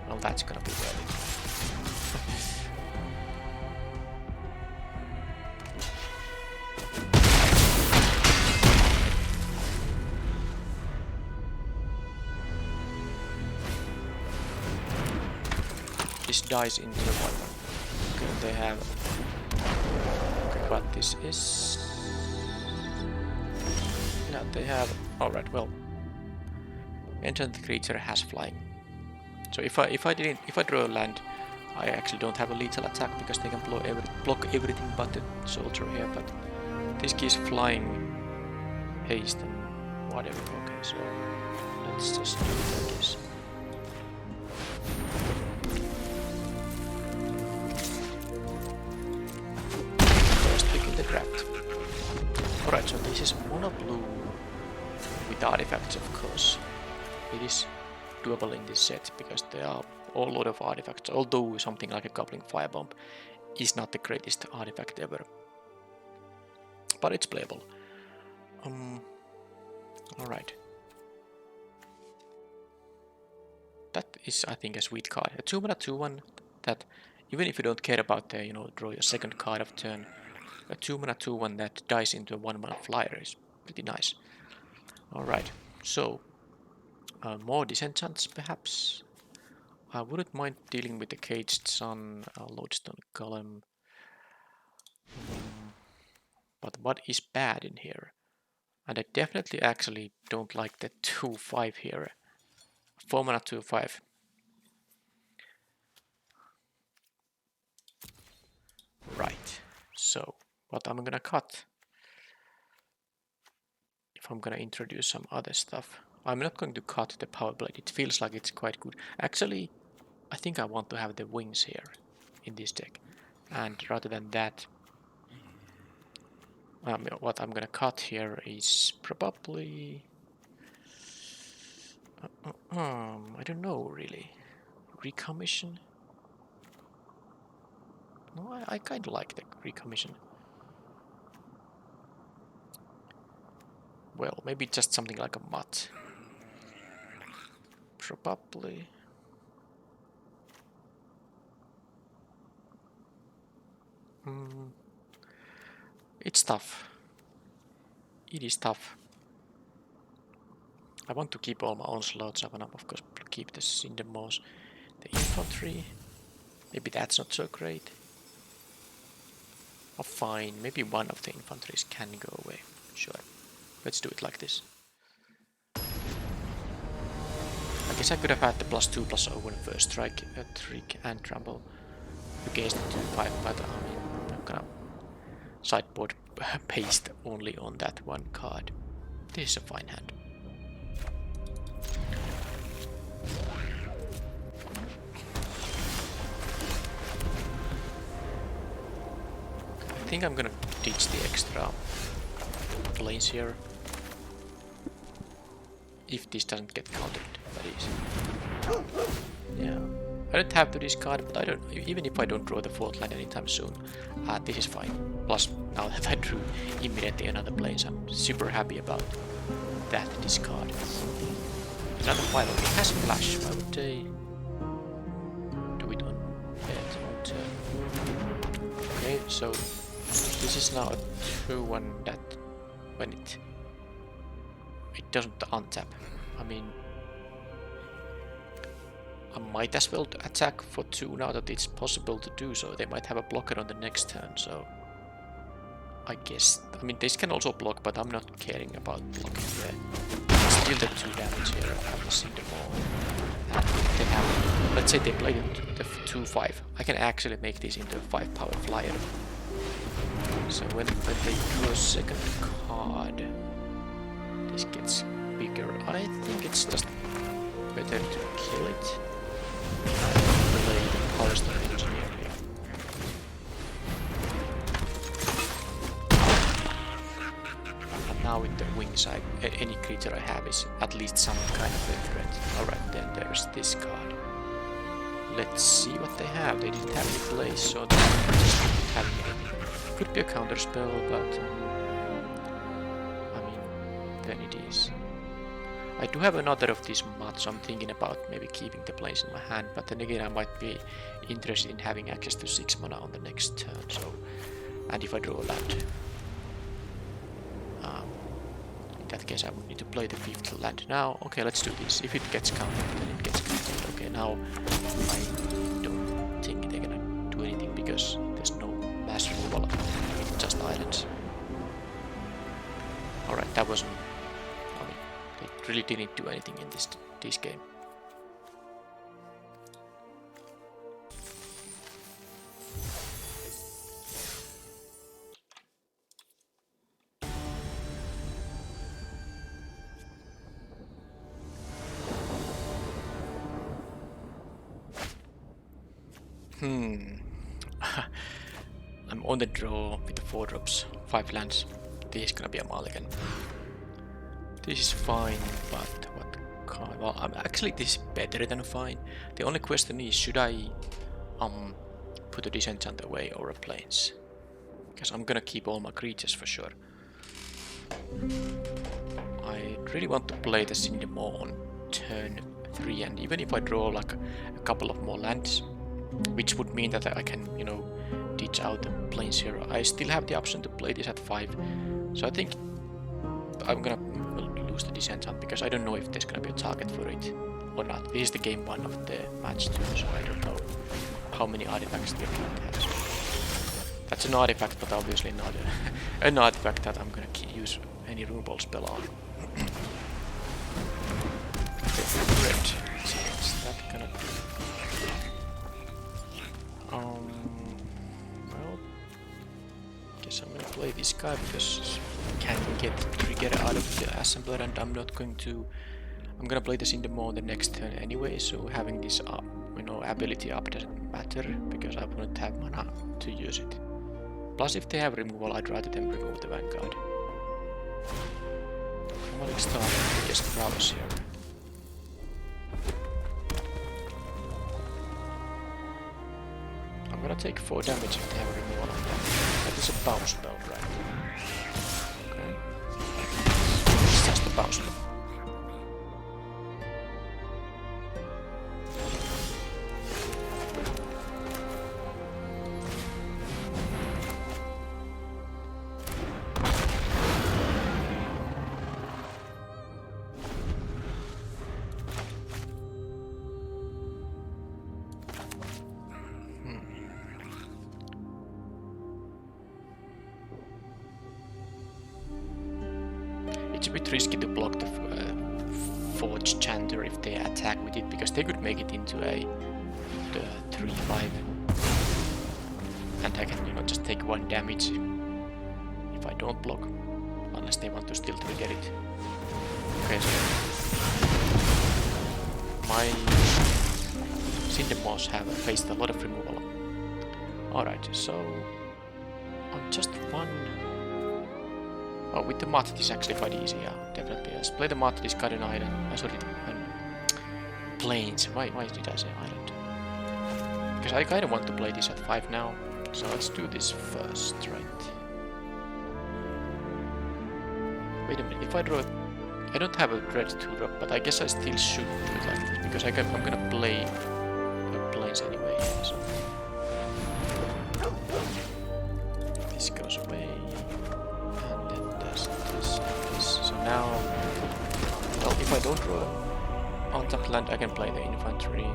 Well, that's gonna be early. This dies into the one. Okay, they have... Okay, what this is... No, they have... Alright, well... Enchant creature has flying. So if I draw a land, I actually don't have a lethal attack because they can block everything but the soldier here, but this gives flying, haste and whatever. Okay, so let's just do it like this. First pick in the draft. Alright, so this is mono blue with artifacts, of course. It is doable in this set because there are a lot of artifacts, although something like a Goblin Firebomb is not the greatest artifact ever, but it's playable. Alright, that is, I think, a sweet card. A 2-mana 2/1 that, even if you don't care about the, draw your second card of turn, a 2-mana 2/1 that dies into a 1-mana flyer is pretty nice. Alright, so more disenchants, perhaps. I wouldn't mind dealing with the Caged Sun, Lodestone Golem. But what is bad in here? And I definitely actually don't like the 2/5 here. 4-mana 2/5. Right, so what I'm gonna cut, if I'm gonna introduce some other stuff. I'm not going to cut the Power Blade, it feels like it's quite good. Actually, I think I want to have the wings here in this deck. And rather than that, what I'm gonna cut here is probably... I don't know really. Recommission? No, I kind of like the recommission. Well, maybe just something like a mutt. Probably. It's tough. It is tough. I want to keep all my onslaughts. I want to, of course, keep the Cinder Moss. The infantry. Maybe that's not so great. Oh, fine. Maybe one of the infantries can go away. Sure. Let's do it like this. I guess I could have had the +2/+0 when first strike, trick and trample against the 2/5, but I mean, I'm not gonna sideboard paste only on that one card. This is a fine hand. I think I'm gonna ditch the extra planes here. If this doesn't get countered, that is. Yeah. I don't have to discard, but I don't. Even if I don't draw the 4th land anytime soon, this is fine. Plus, now that I drew immediately another place, I'm super happy about that discard. Another final. It has flash. Why would they do it on turn? Okay, so This is now a 2-1 that when it doesn't untap. I mean, I might as well attack for 2 now that it's possible to do so. They might have a blocker on the next turn, so I guess. I mean, this can also block, but I'm not caring about blocking there. Still the 2 damage here. I haven't seen them all. And if they have, let's say they play the 2-5. I can actually make this into a 5 power flyer. So when they draw a second card, this gets bigger. I think it's just better to kill it. Play the Power Stone Engineer here. And now with the wings, any creature I have is at least some kind of a threat. Alright, then there's this card. Let's see what they have. They didn't have any plays, so they just didn't have anything. Could be a counter spell, but I mean, then it is. I do have another of these mods, so I'm thinking about maybe keeping the planes in my hand, but then again I might be interested in having access to 6 mana on the next turn, so, and if I draw that, in that case I would need to play the 5th land now. Okay, let's do this. If it gets countered, then it gets countered. Okay, now I don't think they're gonna do anything because there's no mass removal, just islands. Alright, that wasn't... They really didn't do anything in this game. I'm on the draw with the 4 drops, 5 lands. This is gonna be a mulligan. This is fine, but what kind? Well, actually this is better than fine. The only question is, should I put a disenchant away or a plains? Because I'm gonna keep all my creatures for sure. I really want to play the Cinnamon on turn 3, and even if I draw like a couple of more lands, which would mean that I can, you know, ditch out the plains here, I still have the option to play this at 5. So I think I'm gonna lose the disenchant because I don't know if there's gonna be a target for it or not. This is the game 1 of the match 2, so I don't know how many artifacts the opponent has. That's an artifact, but obviously not an artifact that I'm gonna use any rune spell on. Red. So what's that gonna do? Well, guess I'm gonna play this guy because I can't get the trigger out of the assembler, and I'm not going to. I'm gonna play this in the mode the next turn anyway, so having this up, you know, ability up doesn't matter because I wouldn't have mana to use it. Plus, if they have removal, I'd rather them remove the Vanguard. Chromatic Star, biggest prowess here. I'm gonna take 4 damage if they have a removal on that. That is a bounce spell, right? Okay. It's just a bounce spell. It's a bit risky to block the Forge Chanter if they attack with it, because they could make it into the 3-5. And I can, you know, just take 1 damage if I don't block, unless they want to still trigger it. Okay, so my Cindermoss have faced a lot of removal. Alright, so on just 1. Oh, with the Mat, this is actually quite easy, yeah, definitely. Let's play the Mat, discard an island. Sorry, plains. Why did I say island? Because I kind of want to play this at 5 now. So let's do this first, right? Wait a minute, if I draw... I don't have a red 2-drop, but I guess I still should do it like this, because I'm gonna play the plains anyway, so... This goes now, well, if I don't draw on top land, I can play the infantry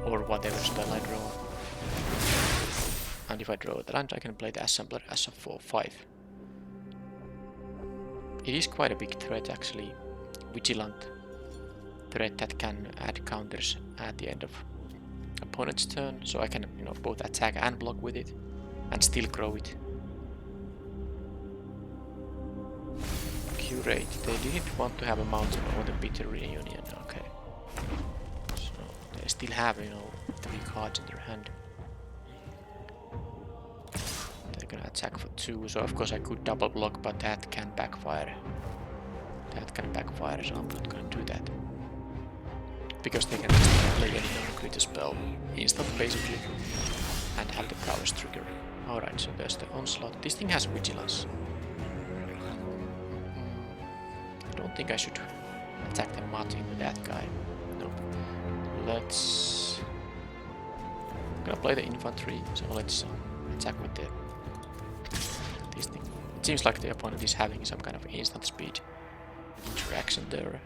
or whatever spell I draw. And if I draw the land, I can play the assembler as a 4/5. It is quite a big threat actually, vigilant threat that can add counters at the end of opponent's turn, so I can, you know, both attack and block with it and still grow it. Curate, they didn't want to have a mountain or the bitter reunion, okay. So they still have, you know, 3 cards in their hand. They're gonna attack for 2, so of course I could double block, but that can backfire. That can backfire, so I'm not gonna do that. Because they can just play any non-creature spell instant basically and have the prowess trigger. Alright, so there's the onslaught. This thing has vigilance. I don't think I should attack the mud into that guy. Nope. Let's... I'm gonna play the infantry, so let's attack with this thing. It seems like the opponent is having some kind of instant speed interaction there.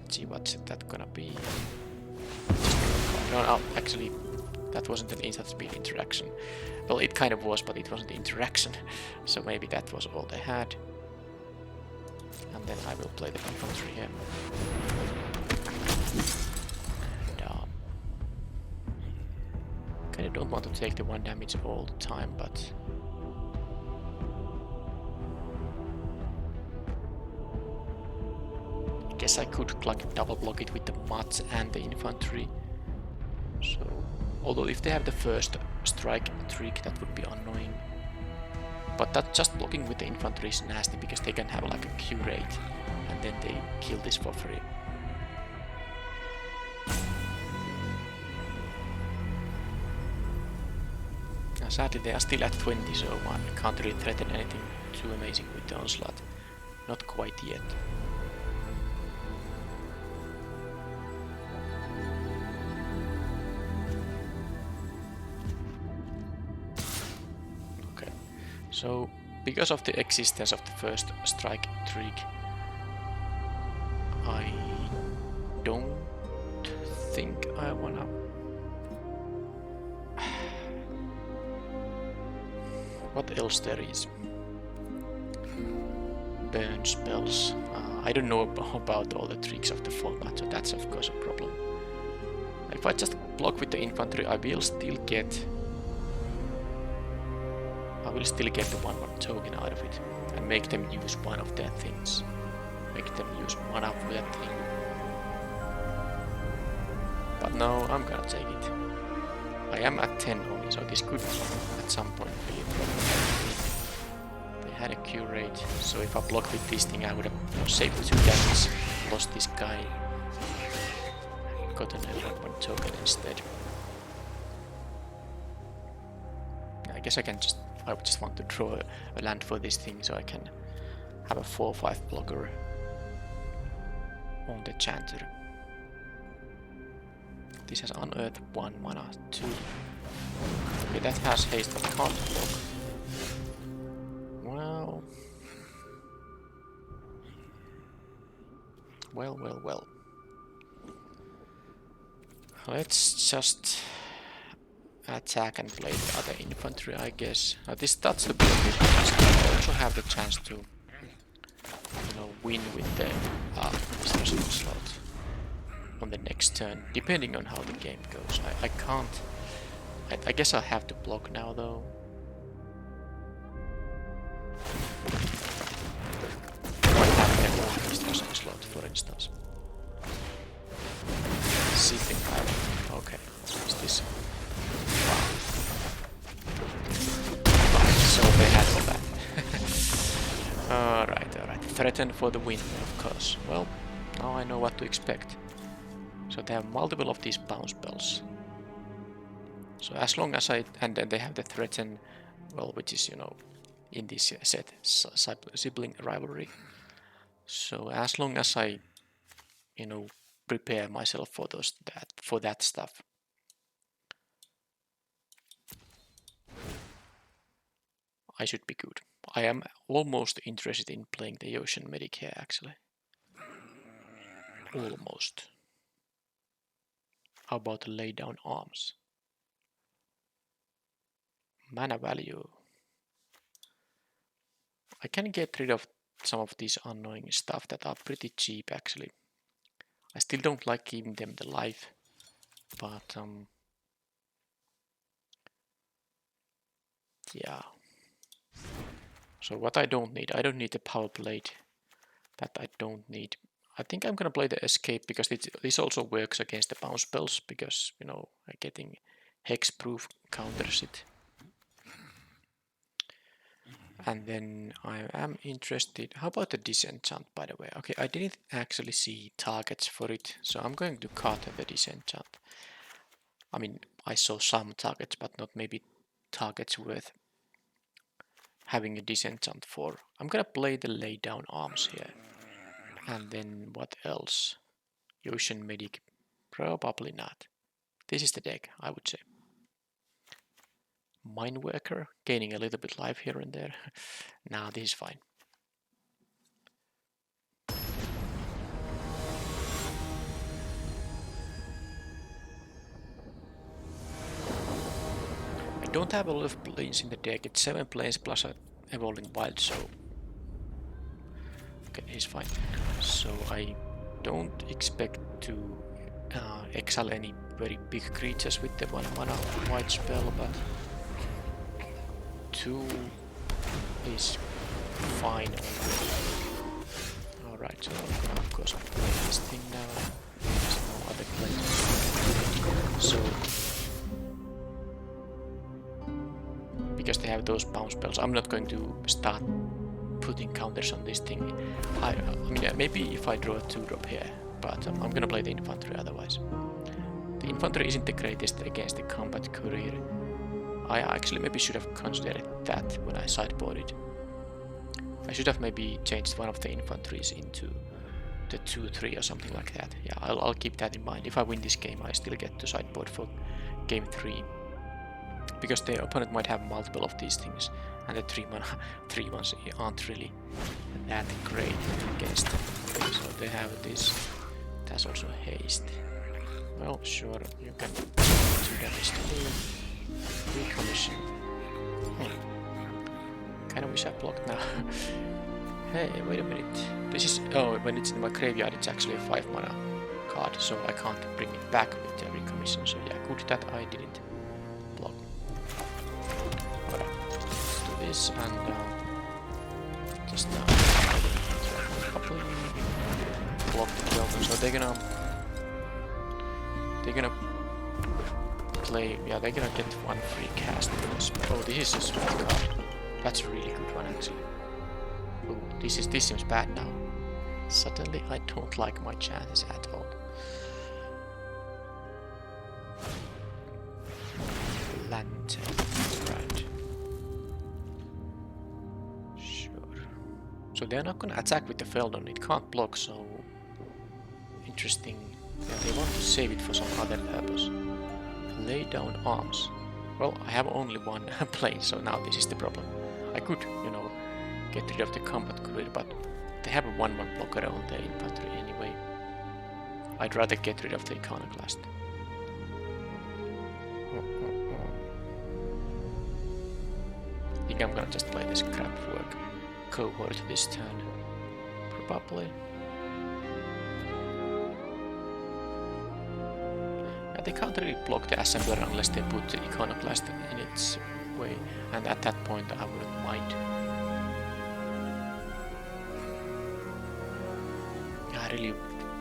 Let's see what's that gonna be. No, actually, that wasn't an instant speed interaction. Well, it kind of was, but it wasn't interaction. So maybe that was all they had. And then I will play the infantry here. And kinda don't want to take the 1 damage all the time, but I guess I could double block it with the mutts and the infantry. So, although if they have the first strike trick, that would be annoying. But that just blocking with the infantry is nasty because they can have like a curate and then they kill this for free. Now, sadly they are still at 20, so I can't really threaten anything too amazing with the onslaught. Not quite yet. So, because of the existence of the first strike trick, I don't think I wanna... What else there is? Burn spells. I don't know about all the tricks of the format, so that's of course a problem. If I just block with the infantry, I will still get the 1/1 token out of it and make them use one of their things. Make them use mana for that thing. But no, I'm gonna take it. I am at 10 only, so this could at some point be a problem. They had a curate, so if I blocked with this thing I would have saved 2 damage, lost this guy, gotten a 1/1 token instead. I guess I would just want to draw a land for this thing so I can have a 4/5 blocker on the chanter. This has unearth 1 mana, 2. Okay, that has haste but can't block. Well. Let's just attack and play the other infantry, I guess. This starts to be a bit interesting. I also have the chance to, you know, win with the special slot on the next turn, depending on how the game goes. I can't... I guess I'll have to block now, though. I have the special slot, for instance. Sitting iron. Okay, is this... So they had all that. Alright. Threatened for the win, of course. Well, now I know what to expect. So they have multiple of these bounce spells. So as long as and then they have the threaten, well, which is, you know, in this set, sibling rivalry. So as long as I, you know, prepare myself for that stuff, I should be good. I am almost interested in playing the Ocean Medic here, actually. Almost. How about the lay down arms? Mana value. I can get rid of some of these annoying stuff that are pretty cheap, actually. I still don't like giving them the life, but yeah. So what I don't need the power blade. That I don't need. I think I'm gonna play the escape because this also works against the bounce spells because, you know, getting hexproof counters it. And then I am interested. How about the disenchant, by the way? Okay, I didn't actually see targets for it, so I'm going to cut the disenchant. I mean, I saw some targets, but not maybe targets worth having a disenchant for. I'm gonna play the lay down arms here. And then what else? Ocean Medic? Probably not. This is the deck, I would say. Mine Worker, gaining a little bit life here and there. Nah, this is fine. I don't have a lot of planes in the deck. It's 7 planes plus a Evolving Wild, so... Okay, he's fine. So I don't expect to exile any very big creatures with the 1 mana white spell, but 2 is fine. Alright, so I'm gonna of course play this thing now. There's no other play. So because they have those bounce spells, I'm not going to start putting counters on this thing. I mean, maybe if I draw a 2-drop here, but I'm gonna play the infantry otherwise. The infantry isn't the greatest against the combat courier. I actually maybe should have considered that when I sideboarded. I should have maybe changed one of the infantries into the 2-3 or something like that. Yeah, I'll keep that in mind. If I win this game, I still get to sideboard for game 3. Because the opponent might have multiple of these things, and the 3 ones aren't really that great against them. Okay, so they have this. That's also haste. Well, sure, you can do damage to me. Recommission. Kinda wish I blocked now. Hey, wait a minute. This is... Oh, when it's in my graveyard, it's actually a 5 mana card, so I can't bring it back with the recommission. So yeah, good that I didn't block. Alright, let's do this and just probably block the 12. So they're gonna play. Yeah, they're gonna get 1 free cast. Oh, this is a sweet card. That's a really good one actually. Oh, this seems bad now. Suddenly, I don't like my chances at all. Lantern, right? Sure. So they're not gonna attack with the Feldon. It can't block. So interesting. Yeah, they want to save it for some other purpose. Lay down arms. Well, I have only 1 plane, so now this is the problem. I could, you know, get rid of the combat courier, but they have a 1/1 blocker on the infantry anyway. I'd rather get rid of the iconoclast. I think I'm gonna just play this crap work cohort this turn. Probably. Yeah, they can't really block the assembler unless they put the iconoclast in its way, and at that point I wouldn't mind. I really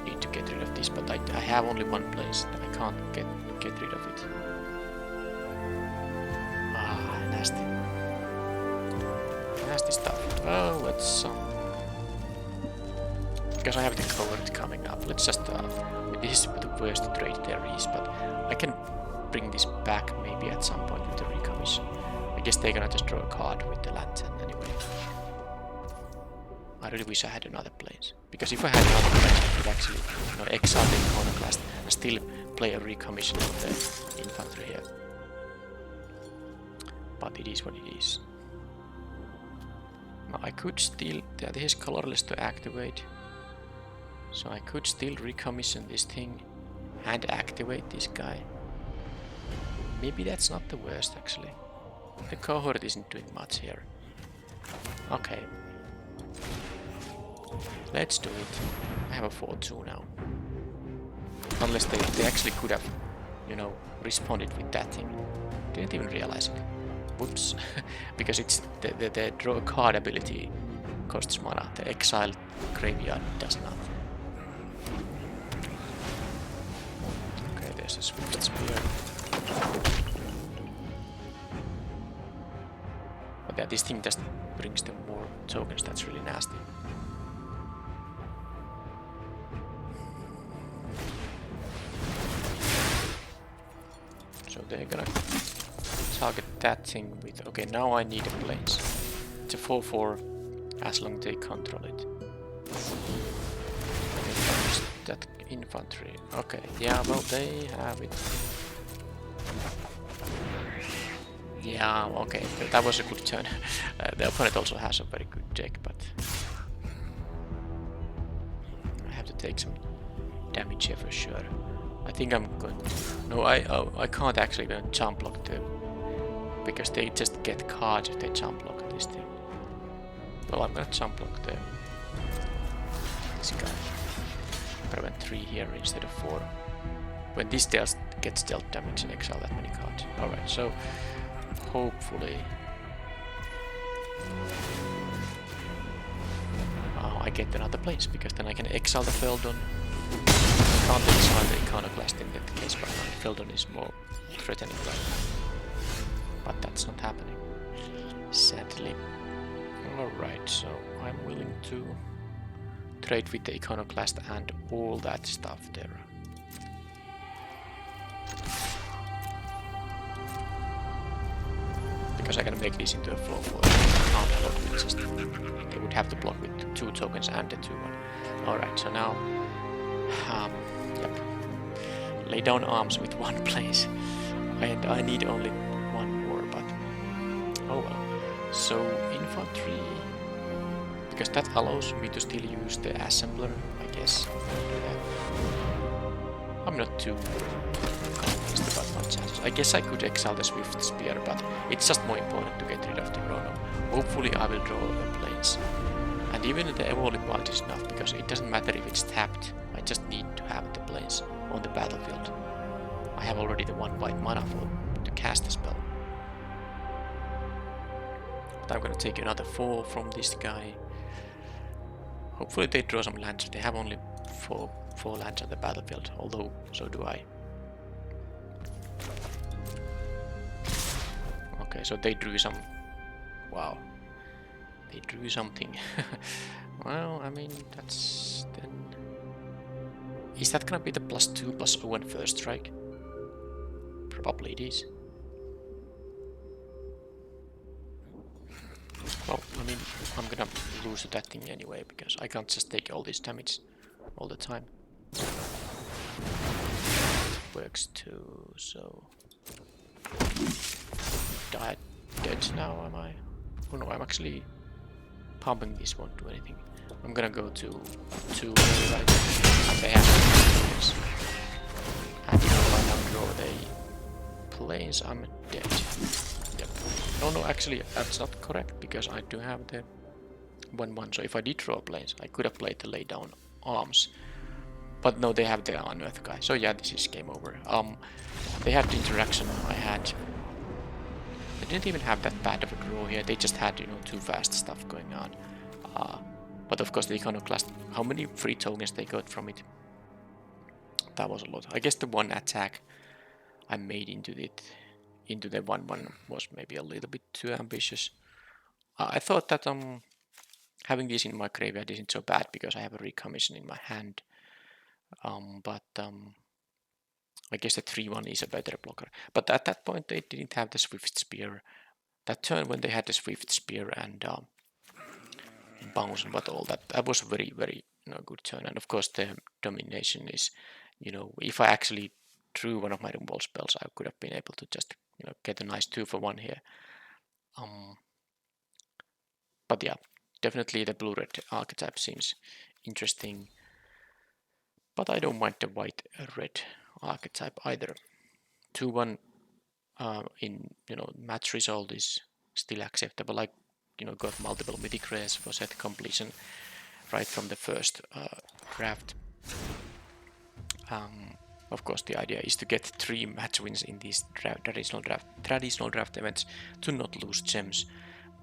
need to get rid of this, but I have only 1 place. I can't get rid of it. Ah, nasty. Nasty stuff. Well, let's because I have the cohort coming up. Let's just this is the worst trade there is, but I can bring this back maybe at some point with the recommission. I guess they're gonna just draw a card with the lantern anyway. I really wish I had another place, because if I had another place, I could actually, you know, exile the iconoclast and still play a recommission of the infantry here. But it is what it is. Now I could still, yeah, this is colorless to activate. So I could still recommission this thing and activate this guy. Maybe that's not the worst actually. The cohort isn't doing much here. Okay. Let's do it. I have a 4-2 now. Unless they actually could have, you know, responded with that thing. Didn't even realize it. Whoops. Because it's the draw a card ability costs mana. The exile graveyard does not. Okay, there's a Swift Spear. But yeah, this thing just brings them more tokens. That's really nasty. So they're gonna target that thing with... Okay, now I need a plains. It's a 4-4 as long as they control it. That infantry. Okay, yeah, well, they have it. Yeah, okay, that was a good turn. The opponent also has a very good deck, but I have to take some damage here for sure. I think I'm going to... No, I can't actually even jump block them because they just get cards if they jump block this thing. Well, I'm gonna jump block this guy. Prevent 3 here instead of 4. When this gets dealt damage and exile that many cards. Alright, so hopefully I get another place because then I can exile the Feldon. Can't exile the Iconoclast in that case, but my Feldon is more threatening right now. But that's not happening, sadly. Alright, so I'm willing to trade with the Iconoclast and all that stuff there. Because I can make this into a flow for can't block with just... They would have to block with 2 tokens and the 2-1. Alright, so now... yep. Lay down arms with 1 place. And I need only 1 more, but... Oh well. So, infantry... Because that allows me to still use the assembler, I guess. I'm not too convinced about my chances. I guess I could exile the Swift Spear, but it's just more important to get rid of the Chrono. Hopefully I will draw a plains. And even the Evolving Wild is enough, because it doesn't matter if it's tapped. I just need to have the plains on the battlefield. I have already the 1 white mana to cast the spell. But I'm gonna take another 4 from this guy. Hopefully they draw some lands. They have only 4 lands on the battlefield, although so do I. Okay, so they drew some... Wow. They drew something. Well, I mean, that's then... Is that gonna be the +2/+0 and first strike? Probably it is. Well, I mean, I'm gonna lose to that thing anyway, because I can't just take all this damage all the time. It works too, so... Dead now, am I? Oh no, I'm actually pumping. This won't do anything. I'm gonna go to 2 right, and they have planes. And if I now draw the planes, I'm dead. Yep. No, actually, that's not correct, because I do have the 1-1, so if I did draw planes, I could have played the lay down arms. But no, they have the unearth guy, so yeah, this is game over. They had the interaction I had. They didn't even have that bad of a draw here, they just had, you know, too fast stuff going on. But of course the Iconoclast, how many free tokens they got from it? That was a lot. I guess the 1 attack I made into the 1-1 was maybe a little bit too ambitious. I thought that having this in my graveyard isn't so bad because I have a recommission in my hand. But I guess the 3-1 is a better blocker. But at that point they didn't have the Swift Spear. That turn when they had the Swift Spear and bounce and what all that was a very, very, you know, good turn. And of course the domination is, you know, if I actually drew one of my removal spells, I could have been able to just, you know, get a nice 2-for-1 here. But yeah, Definitely the blue-red archetype seems interesting, but I don't mind the white-red archetype either. 2-1 in match result is still acceptable. I got multiple mythic rares for set completion right from the first draft. Of course, the idea is to get 3 match wins in these traditional draft events to not lose gems.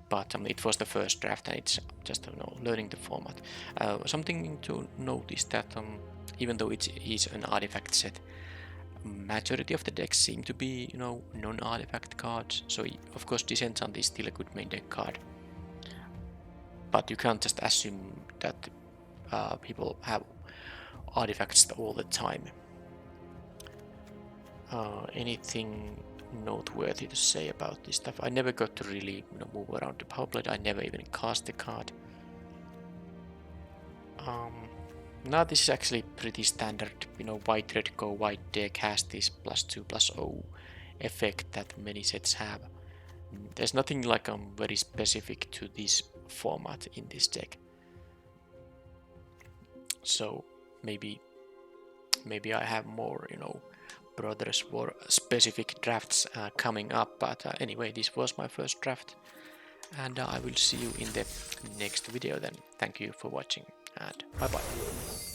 But it was the first draft, and it's just learning the format. Something to note is that even though it is an artifact set, majority of the decks seem to be non-artifact cards. So of course, Disenchant is still a good main deck card, but you can't just assume that people have artifacts all the time. Anything noteworthy to say about this stuff? I never got to really move around the power play. I never even cast the card. Now this is actually pretty standard. White red go white deck has this +2/+0 effect that many sets have. There's nothing like very specific to this format in this deck. So maybe I have more Brothers War specific drafts coming up, but anyway, this was my first draft, and I will see you in the next video then. Thank you for watching, and bye bye.